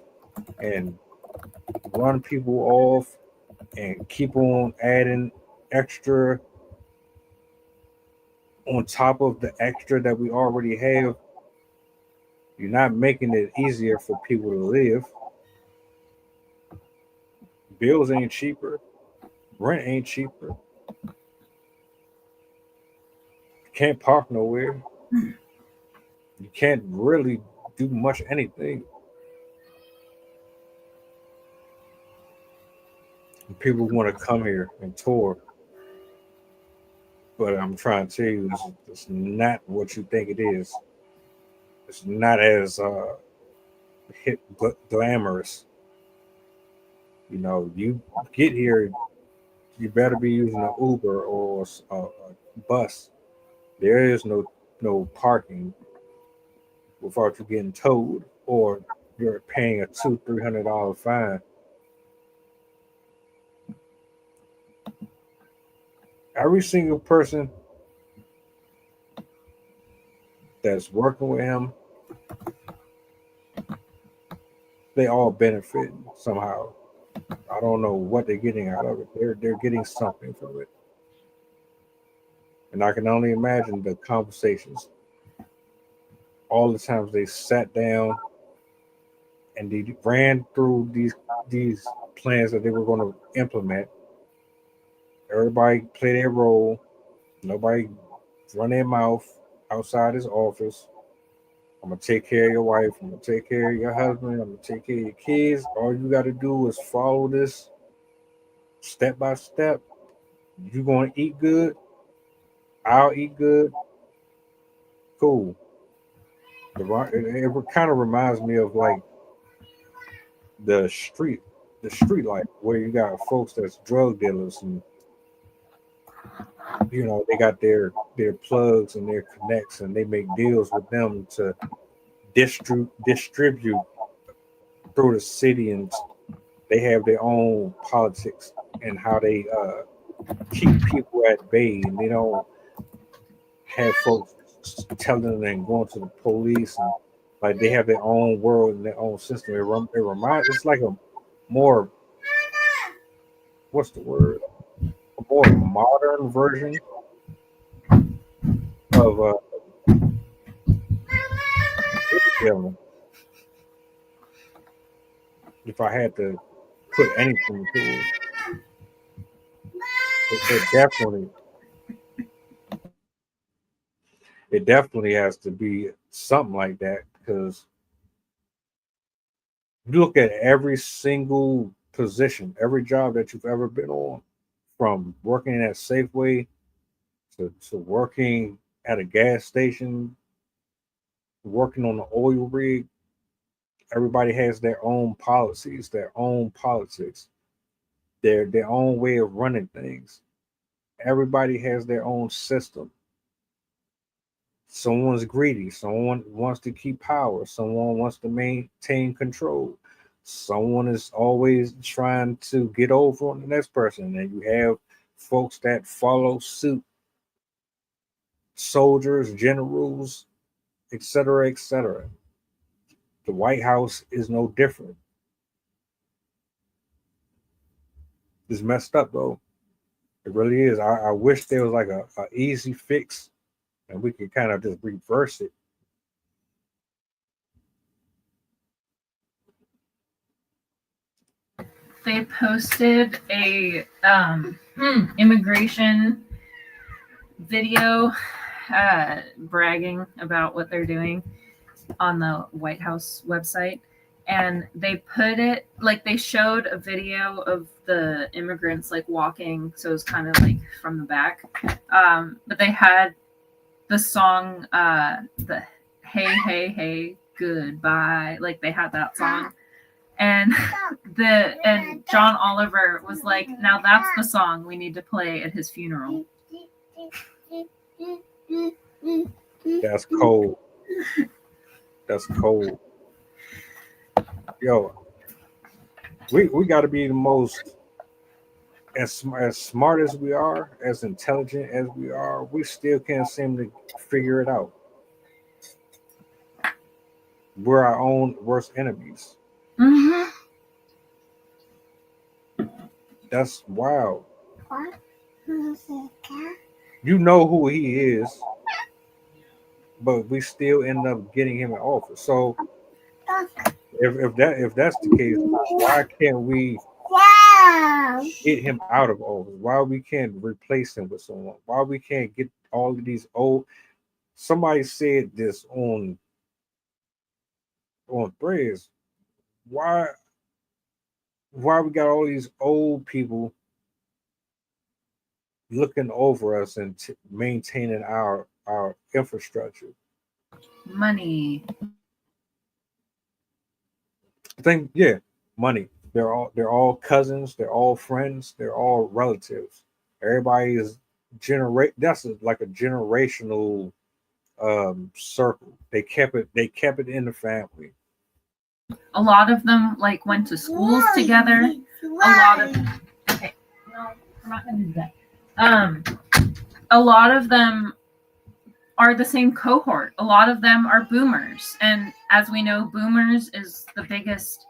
and run people off and keep on adding extra on top of the extra that we already have? You're not making it easier for people to live. Bills ain't cheaper. Rent ain't cheaper. You can't park nowhere. You can't really do much anything. And people want to come here and tour. But I'm trying to tell you, it's not what you think it is. It's not as glamorous. You get here, you better be using an Uber or a bus. There is no parking without you getting towed, or you're paying a $200-300 fine. Every single person that's working with him, they all benefit somehow. I don't know what they're getting out of it. They're getting something from it. And I can only imagine the conversations. All the times they sat down and they ran through these plans that they were going to implement. Everybody play their role. Nobody run their mouth outside his office. I'm going to take care of your wife. I'm going to take care of your husband. I'm going to take care of your kids. All you got to do is follow this step by step. You going to eat good? I'll eat good. Cool. It kind of reminds me of like the street life where you got folks that's drug dealers and they got their plugs and their connects and they make deals with them to distribute through the city, and they have their own politics and how they keep people at bay, and they don't have folks telling them and going to the police, and like they have their own world and their own system. It's like a more, what's the word? A more modern version of if I had to put anything to it, it definitely has to be something like that, because you look at every single position, every job that you've ever been on, from working at Safeway to working at a gas station, working on the oil rig. Everybody has their own policies, their own politics, their own way of running things. Everybody has their own system. Someone's greedy. Someone wants to keep power. Someone wants to maintain control. Someone is always trying to get over on the next person. And you have folks that follow suit. Soldiers, generals, etc., etc. The White House is no different. It's messed up, though. It really is. I wish there was like a easy fix and we could kind of just reverse it. They posted a immigration video bragging about what they're doing on the White House website, and they put it like they showed a video of the immigrants like walking, so it was kind of like from the back, but they had the song the hey hey hey goodbye, like they had that song, and John Oliver was like, now that's the song we need to play at his funeral. That's cold. That's cold. Yo, we got to be the most, as smart as we are, as intelligent as we are, we still can't seem to figure it out. We're our own worst enemies. Mm-hmm. That's wild. You know who he is, but we still end up getting him in office. So if that's the case, why can't we get him out of office? Why we can't replace him with someone? Why we can't get all of these old? Somebody said this on Threads. Why we got all these old people looking over us and maintaining our infrastructure? Money. I think, yeah, money. They're all cousins. They're all friends. They're all relatives. Everybody is That's like a generational circle. They kept it in the family. A lot of them like went to schools together. Okay, no, I'm not gonna do that. A lot of them are the same cohort. A lot of them are boomers, and as we know, boomers is the biggest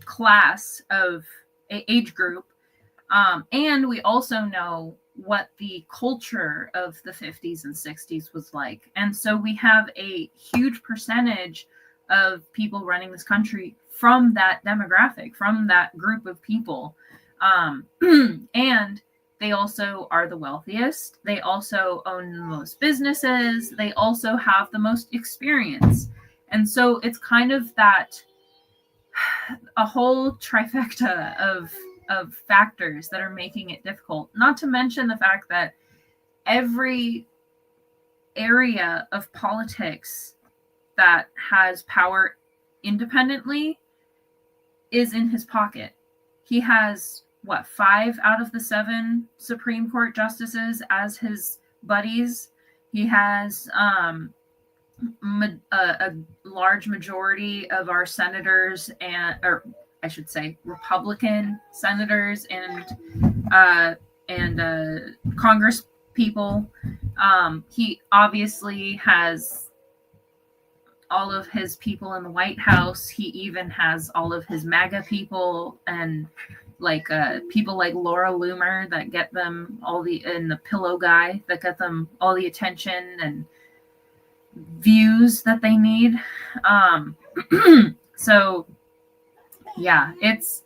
class of age group, and we also know what the culture of the 50s and 60s was like, and so we have a huge percentage of people running this country from that demographic, from that group of people. And they also are the wealthiest. They also own the most businesses. They also have the most experience. And so it's kind of that a whole trifecta of factors that are making it difficult. Not to mention the fact that every area of politics that has power independently is in his pocket. He has, 5 out of the 7 Supreme Court justices as his buddies. He has a large majority of our senators or I should say Republican senators and Congress people. He obviously has all of his people in the White House. He even has all of his MAGA people and people like Laura Loomer that get them and the Pillow Guy that get them all the attention and views that they need. So yeah, it's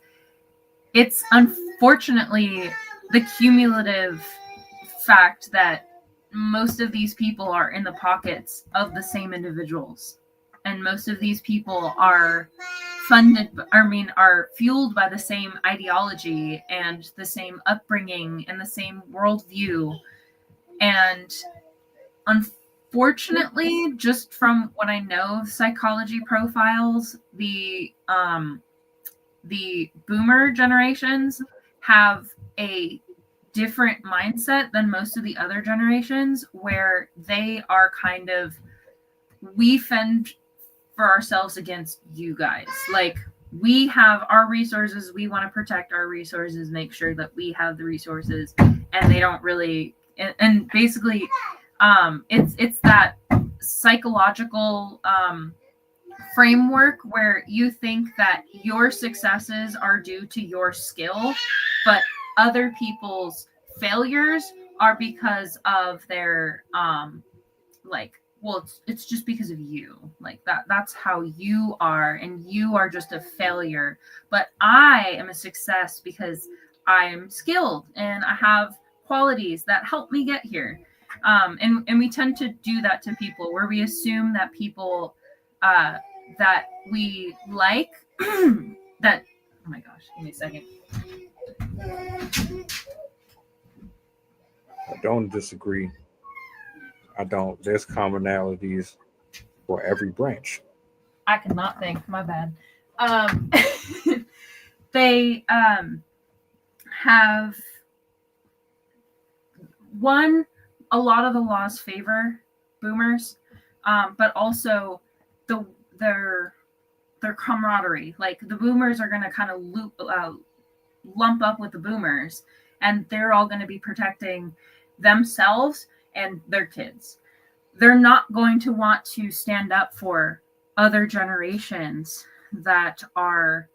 unfortunately the cumulative fact that most of these people are in the pockets of the same individuals, and most of these people are are fueled by the same ideology and the same upbringing and the same worldview. And unfortunately, just from what I know of psychology profiles, the boomer generations have a different mindset than most of the other generations, where they are kind of, we fend for ourselves against you guys. Like, we have our resources, we want to protect our resources, make sure that we have the resources, and they don't really, and basically it's that psychological framework where you think that your successes are due to your skill, but other people's failures are because of their it's just because of you. Like that's how you are, and you are just a failure. But I am a success because I'm skilled and I have qualities that help me get here. And we tend to do that to people, where we assume that people that we like that, oh my gosh, give me a second. I don't disagree. I don't. There's commonalities for every branch. I cannot think. My bad. They have a lot of the laws favor boomers, but also their camaraderie. Like, the boomers are going to kind of lump up with the boomers, and they're all going to be protecting themselves and their kids. They're not going to want to stand up for other generations that are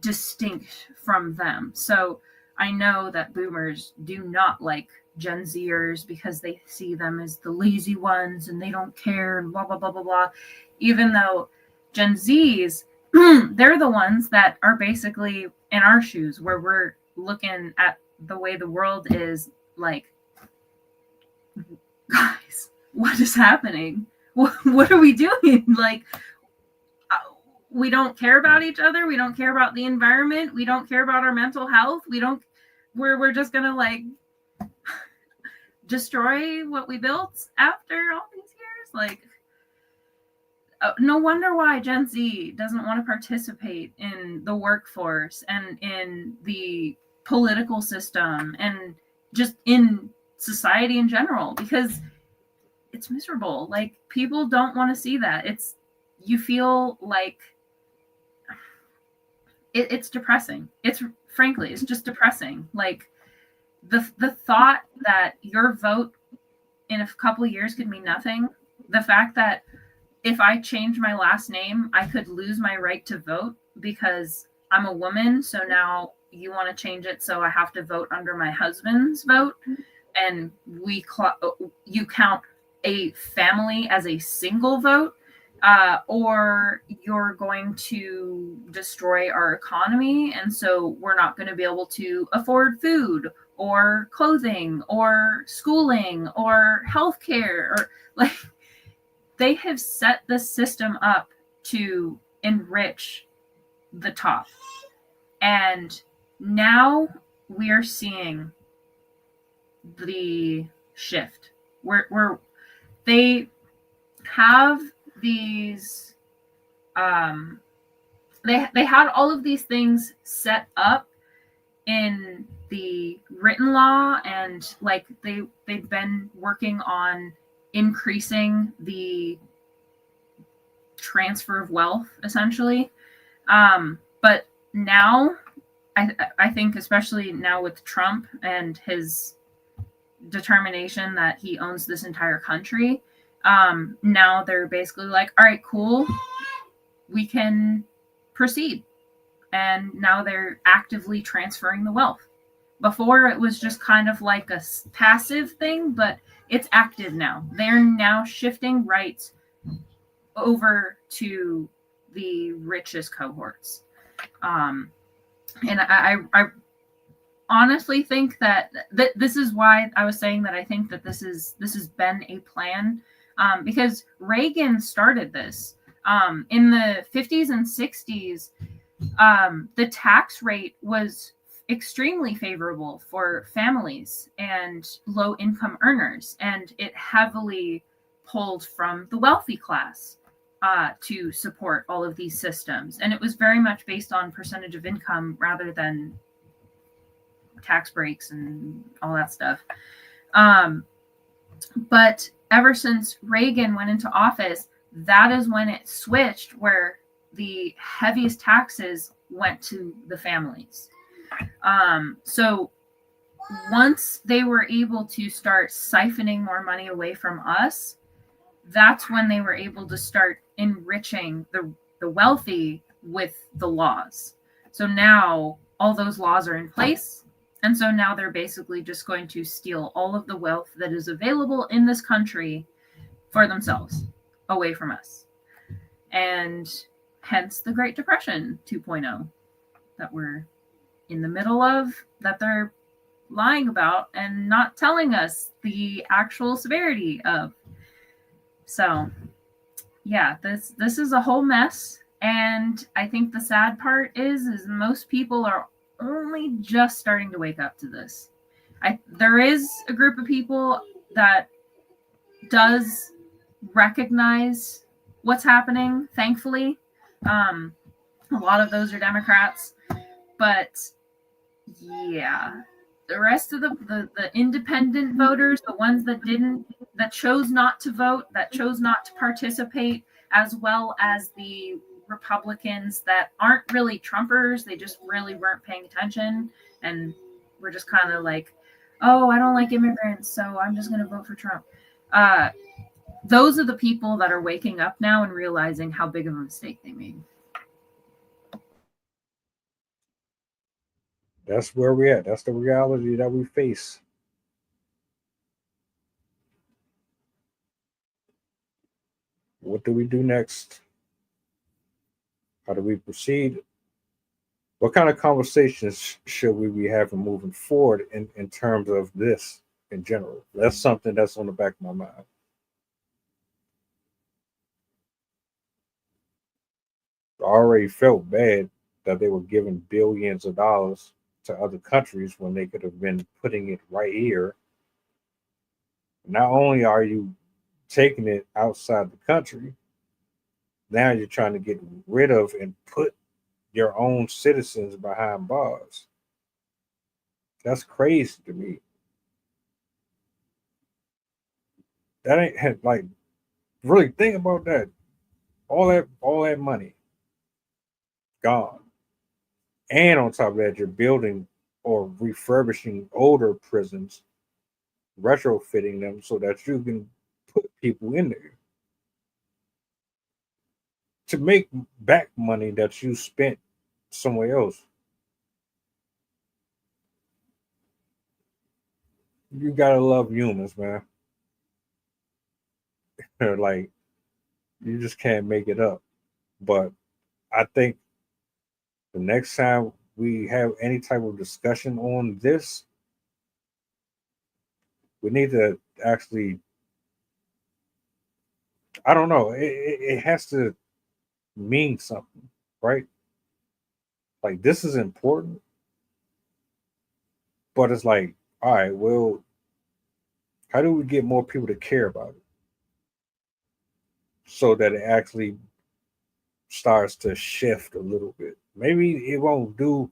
distinct from them. So I know that boomers do not like Gen Zers because they see them as the lazy ones and they don't care and blah, blah, blah, blah, blah. Even though Gen Zs, they're the ones that are basically in our shoes, where we're looking at the way the world is like, guys, what is happening? What are we doing? Like, we don't care about each other. We don't care about the environment. We don't care about our mental health. We're just going to like destroy what we built after all these years. Like, no wonder why Gen Z doesn't want to participate in the workforce and in the political system and just in society in general, because it's miserable. Like, people don't want to see that. You feel like it's depressing. It's just depressing. Like, the thought that your vote in a couple of years could mean nothing. The fact that if I change my last name, I could lose my right to vote because I'm a woman. So now you want to change it, so I have to vote under my husband's vote. And you count a family as a single vote. or you're going to destroy our economy, and so we're not going to be able to afford food or clothing or schooling or healthcare, or like they have set the system up to enrich the top. And now we are seeing the shift. They have these they had all of these things set up in the written law, and like they've been working on increasing the transfer of wealth essentially, but now I think, especially now with Trump and his determination that he owns this entire country, now they're basically like, all right, cool, we can proceed. And now they're actively transferring the wealth. Before it was just kind of like a passive thing, but it's active now. They're now shifting rights over to the richest cohorts. And I honestly think that this is why I was saying that I think that this has been a plan, because Reagan started this in the 50s and 60s. The tax rate was extremely favorable for families and low income earners, and it heavily pulled from the wealthy class to support all of these systems. And it was very much based on percentage of income rather than tax breaks and all that stuff. But ever since Reagan went into office, that is when it switched, where the heaviest taxes went to the families. So once they were able to start siphoning more money away from us, that's when they were able to start enriching the wealthy with the laws. So now all those laws are in place. And so now they're basically just going to steal all of the wealth that is available in this country for themselves away from us. And hence the Great Depression 2.0 that we're in the middle of, that they're lying about and not telling us the actual severity of. So yeah, this is a whole mess. And I think the sad part is most people are only just starting to wake up to this. There is a group of people that does recognize what's happening, thankfully. A lot of those are Democrats, but yeah, the rest of the independent voters, the ones that chose not to vote, that chose not to participate, as well as the Republicans that aren't really Trumpers, they just really weren't paying attention and were just kind of like, oh, I don't like immigrants, so I'm just going to vote for Trump. Those are the people that are waking up now and realizing how big of a mistake they made. That's where we're at. That's the reality that we face. What do we do next? How do we proceed? What kind of conversations should we be having moving forward in terms of this in general? That's something that's on the back of my mind. I already felt bad that they were giving billions of dollars to other countries when they could have been putting it right here. Not only are you taking it outside the country, now you're trying to get rid of and put your own citizens behind bars. That's crazy to me. That ain't like, really think about that. All that money gone. And on top of that, you're building or refurbishing older prisons, retrofitting them so that you can put people in there to make back money that you spent somewhere else. You gotta love humans, man. Like, You just can't make it up. But I think the next time we have any type of discussion on this, we need to actually, I don't know, it has to mean something, right? Like, this is important, but it's like, all right, well, how do we get more people to care about it so that it actually starts to shift a little bit? Maybe it won't do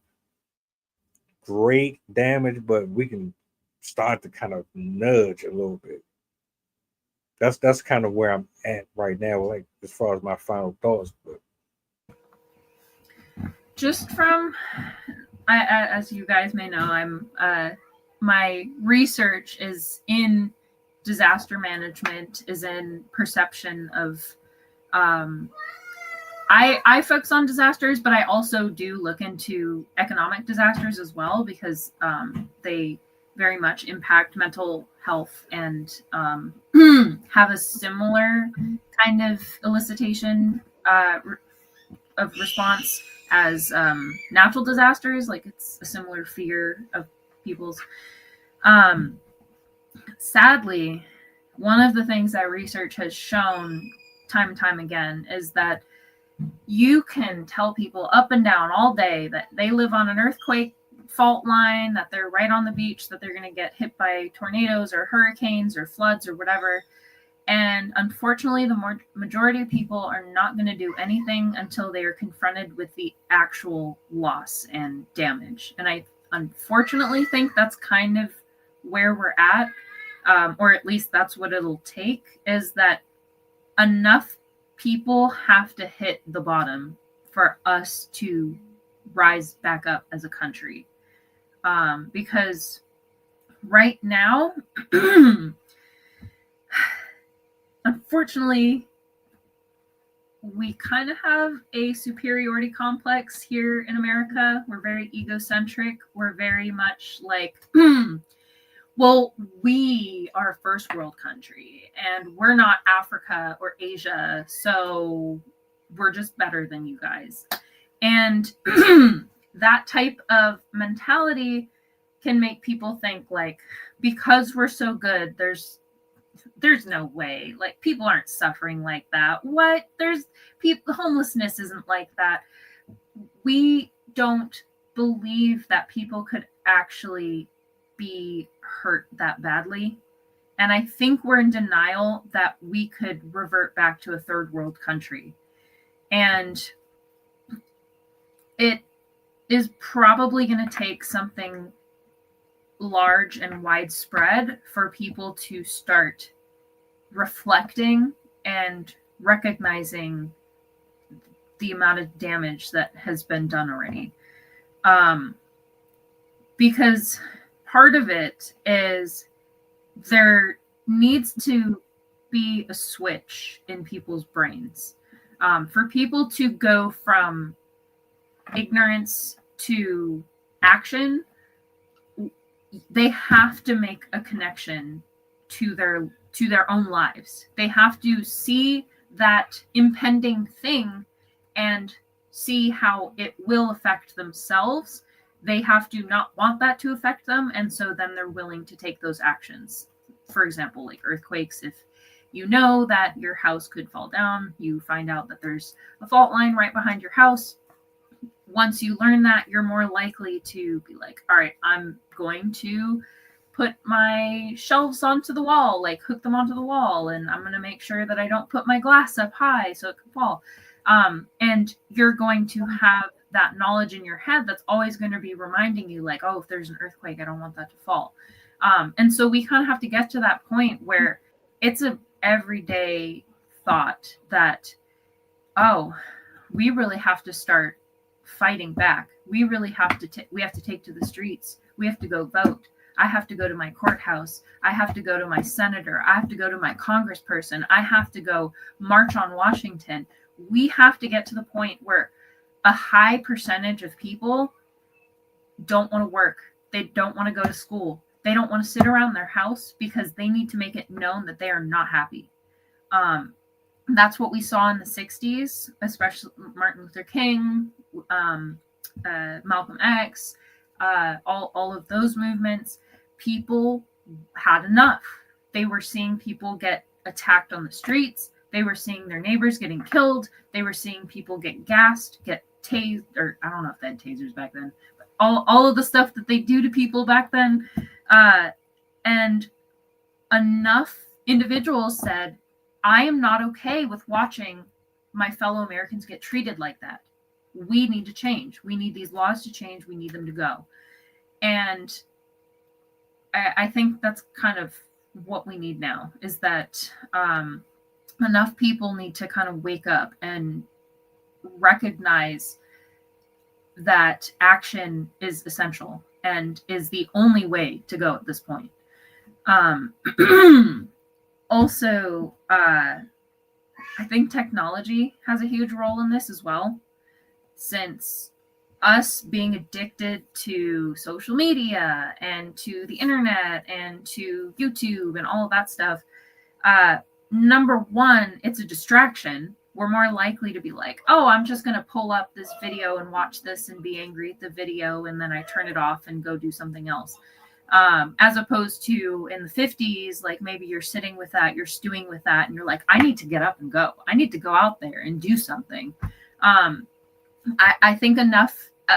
great damage, but we can start to kind of nudge a little bit. That's kind of where I'm at right now, like as far as my final thoughts. But Just from, as you guys may know, I'm my research is in disaster management, is in perception of. I focus on disasters, but I also do look into economic disasters as well, because they very much impact mental health and have a similar kind of elicitation of response as natural disasters. Like, it's a similar fear of people's. Sadly, one of the things that research has shown time and time again is that you can tell people up and down all day that they live on an earthquake fault line, that they're right on the beach, that they're going to get hit by tornadoes or hurricanes or floods or whatever. And unfortunately, the majority of people are not going to do anything until they are confronted with the actual loss and damage. And I unfortunately think that's kind of where we're at, or at least that's what it'll take, is that enough people have to hit the bottom for us to rise back up as a country. Because right now, unfortunately, we kind of have a superiority complex here in America. We're very egocentric. We're very much like, well, we are a first world country and we're not Africa or Asia, so we're just better than you guys. And that type of mentality can make people think like, because we're so good, there's no way, like, people aren't suffering like that. What? There's people, homelessness isn't like that. We don't believe that people could actually be hurt that badly. And I think we're in denial that we could revert back to a third world country. And it is probably going to take something large and widespread for people to start reflecting and recognizing the amount of damage that has been done already. Because part of it is there needs to be a switch in people's brains. For people to go from ignorance to action, they have to make a connection to their own lives. They have to see that impending thing and see how it will affect themselves. They have to not want that to affect them, and so then they're willing to take those actions. For example, like earthquakes. If you know that your house could fall down, you find out that there's a fault line right behind your house. Once you learn that, you're more likely to be like, all right, I'm going to put my shelves onto the wall, like hook them onto the wall, and I'm going to make sure that I don't put my glass up high so it can fall. And you're going to have that knowledge in your head that's always going to be reminding you, like, oh, if there's an earthquake, I don't want that to fall. And so we kind of have to get to that point where it's a everyday thought that, oh, we really have to start fighting back. We really have to we have to take to the streets. We have to go vote. I have to go to my courthouse. I have to go to my senator. I have to go to my congressperson. I have to go march on Washington. We have to get to the point where a high percentage of people don't want to work. They don't want to go to school. They don't want to sit around their house because they need to make it known that they are not happy. That's what we saw in the 60s, especially Martin Luther King, Malcolm X, all of those movements. People had enough. They were seeing people get attacked on the streets. They were seeing their neighbors getting killed. They were seeing people get gassed, get tased, or I don't know if they had tasers back then, but all of the stuff that they do to people back then. And enough individuals said, I am not okay with watching my fellow Americans get treated like that. We need to change. We need these laws to change. We need them to go. And I think that's kind of what we need now, is that enough people need to kind of wake up and recognize that action is essential and is the only way to go at this point. Also, I think technology has a huge role in this as well, since us being addicted to social media and to the internet and to YouTube and all of that stuff, number one, it's a distraction. We're more likely to be like, oh, I'm just going to pull up this video and watch this and be angry at the video, and then I turn it off and go do something else. As opposed to in the 50s, like maybe you're sitting with that, you're stewing with that, and you're like, I need to get up and go. I need to go out there and do something. I think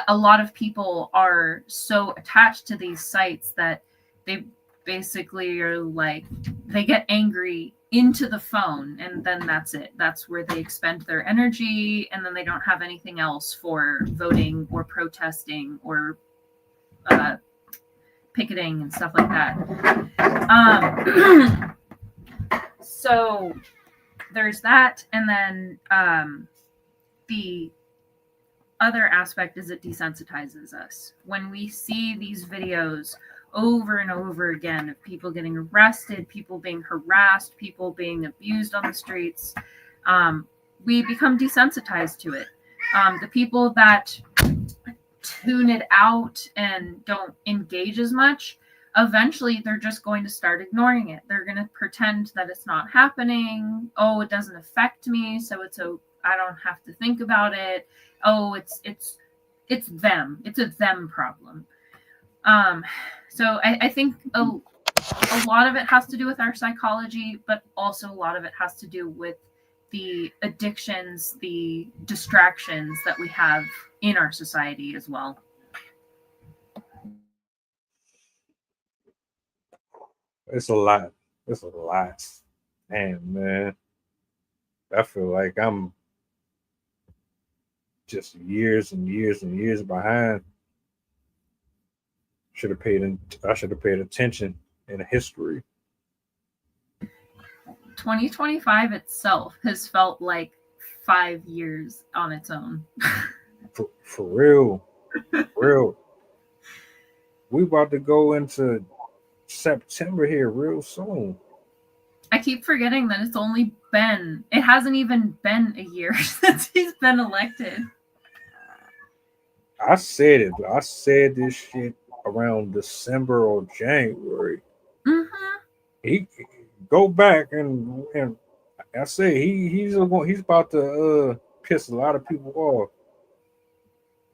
a lot of people are so attached to these sites that they basically are like, they get angry into the phone, and then that's it. That's where they expend their energy, and then they don't have anything else for voting or protesting or picketing and stuff like that. So there's that. And then the other aspect is it desensitizes us. When we see these videos over and over again of people getting arrested, people being harassed, people being abused on the streets, we become desensitized to it. The people that tune it out and don't engage as much, eventually they're just going to start ignoring it. They're going to pretend that it's not happening. Oh, it doesn't affect me, so I don't have to think about it. Oh, it's them. It's a them problem. So I think a lot of it has to do with our psychology, but also a lot of it has to do with the addictions, the distractions that we have in our society as well. It's a lot. It's a lot. And man, I feel like I'm just years and years and years behind. I should have paid attention in history. 2025 itself has felt like 5 years on its own. For real. For real. We about to go into September here real soon. I keep forgetting that it hasn't even been a year since he's been elected. I said it. I said this shit around December or January. Mm-hmm. He go back and I say he's about to piss a lot of people off.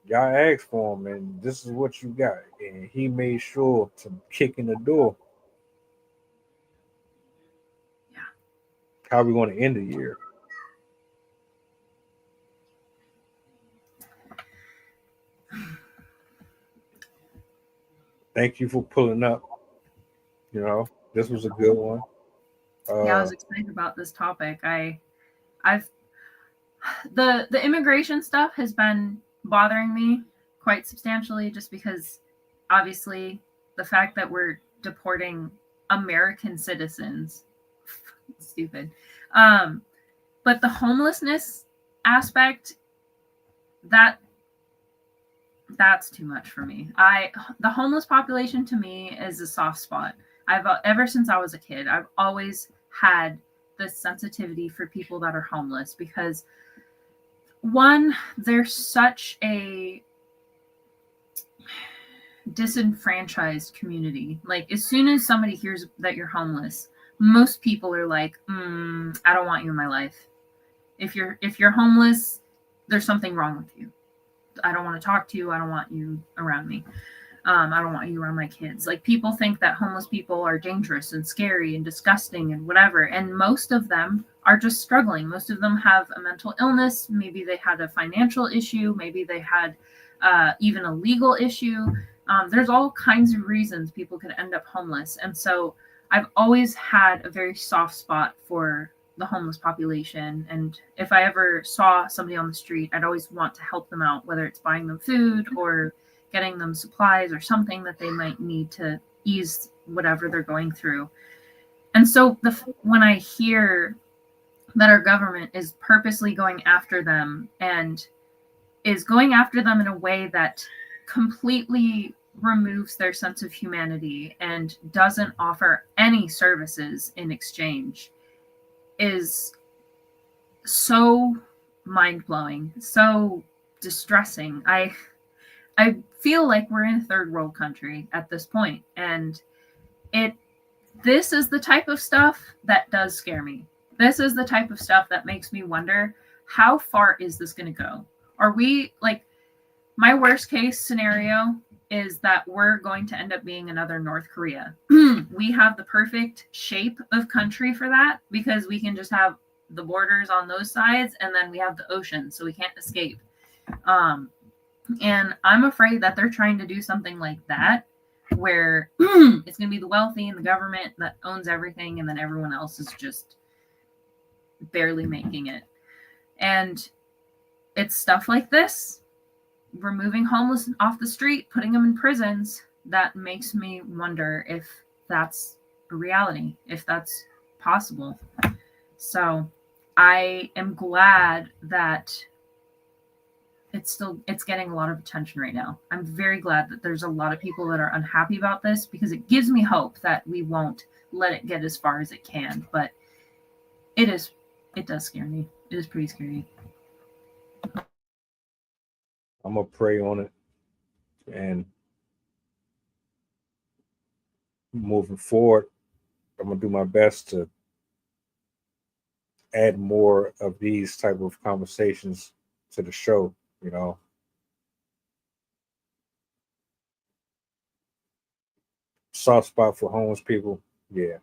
Y'all asked for him, and this is what you got. And he made sure to kick in the door. Yeah. How are we going to end the year? Thank you for pulling up. You know, this was a good one. Yeah, I was excited about this topic. The immigration stuff has been bothering me quite substantially, just because obviously the fact that we're deporting American citizens, stupid. But the homelessness aspect, that's too much for me. The homeless population to me is a soft spot. Ever since I was a kid, I've always had this sensitivity for people that are homeless, because one, they're such a disenfranchised community. Like, as soon as somebody hears that you're homeless, most people are like, I don't want you in my life. If you're homeless, there's something wrong with you. I don't want to talk to you. I don't want you around me. I don't want you around my kids. Like, people think that homeless people are dangerous and scary and disgusting and whatever. And most of them are just struggling. Most of them have a mental illness. Maybe they had a financial issue. Maybe they had even a legal issue. There's all kinds of reasons people could end up homeless. And so I've always had a very soft spot for the homeless population. And if I ever saw somebody on the street, I'd always want to help them out, whether it's buying them food or getting them supplies or something that they might need to ease whatever they're going through. And so when I hear that our government is purposely going after them and is going after them in a way that completely removes their sense of humanity and doesn't offer any services in exchange, is so mind-blowing, so distressing. I feel like we're in a third world country at this point, and this is the type of stuff that does scare me. This is the type of stuff that makes me wonder, how far is this going to go? Are we, like, my worst case scenario is that we're going to end up being another North Korea. We have the perfect shape of country for that, because we can just have the borders on those sides, and then we have the ocean, so we can't escape. And I'm afraid that they're trying to do something like that, where it's going to be the wealthy and the government that owns everything, and then everyone else is just barely making it. And it's stuff like this, removing homeless off the street, putting them in prisons, that makes me wonder if that's a reality, if that's possible. So I am glad that it's getting a lot of attention right now. I'm very glad that there's a lot of people that are unhappy about this, because it gives me hope that we won't let it get as far as it can. But it does scare me. It is pretty scary. I'm gonna pray on it, and moving forward, I'm gonna do my best to add more of these type of conversations to the show. You know, soft spot for homeless people, yeah.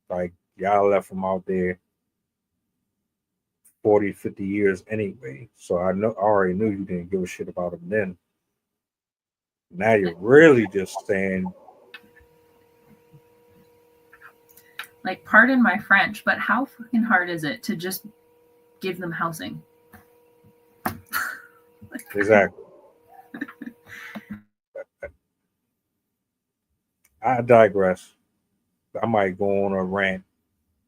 Like, y'all left them out there 40, 50 years anyway. So I already knew you didn't give a shit about them then. Now you're really just saying, like, pardon my French, but how fucking hard is it to just give them housing? exactly. I digress. I might go on a rant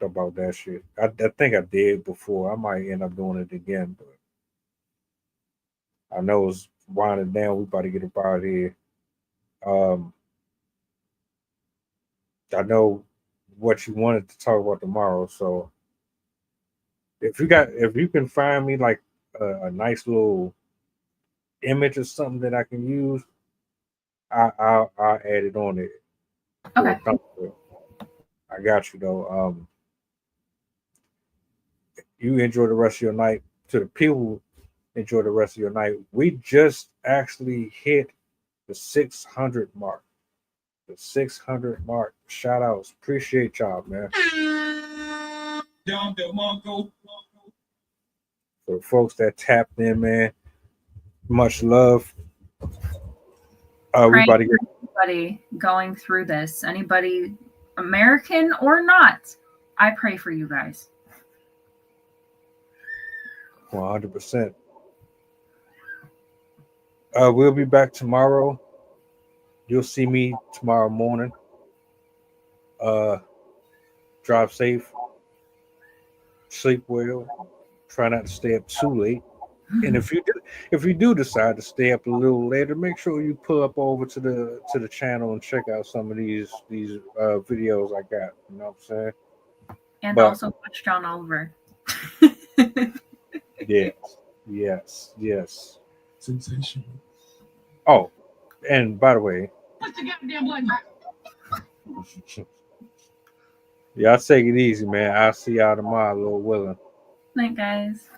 about that shit. I think I did before. I might end up doing it again, but I know it's winding down. We about to get up out of here. I know what you wanted to talk about tomorrow, so if you can find me like a nice little image or something that I can use, I'll add it on it. Okay. I got you though. You enjoy the rest of your night. To the people, enjoy the rest of your night. We just actually hit the 600 mark. The 600 mark. Shout outs. Appreciate y'all, man. For the folks that tapped in, man, much love. We about to get anybody going through this, anybody American or not, I pray for you guys. 100%. We'll be back tomorrow. You'll see me tomorrow morning. Drive safe. Sleep well. Try not to stay up too late. And if you do decide to stay up a little later, make sure you pull up over to the channel and check out some of these videos I got. You know what I'm saying? And also watch John Oliver. Yes. Sensational. Oh, and by the way, What's the goddamn blood? y'all take it easy, man. I'll see y'all tomorrow, Lord willing. Night, guys.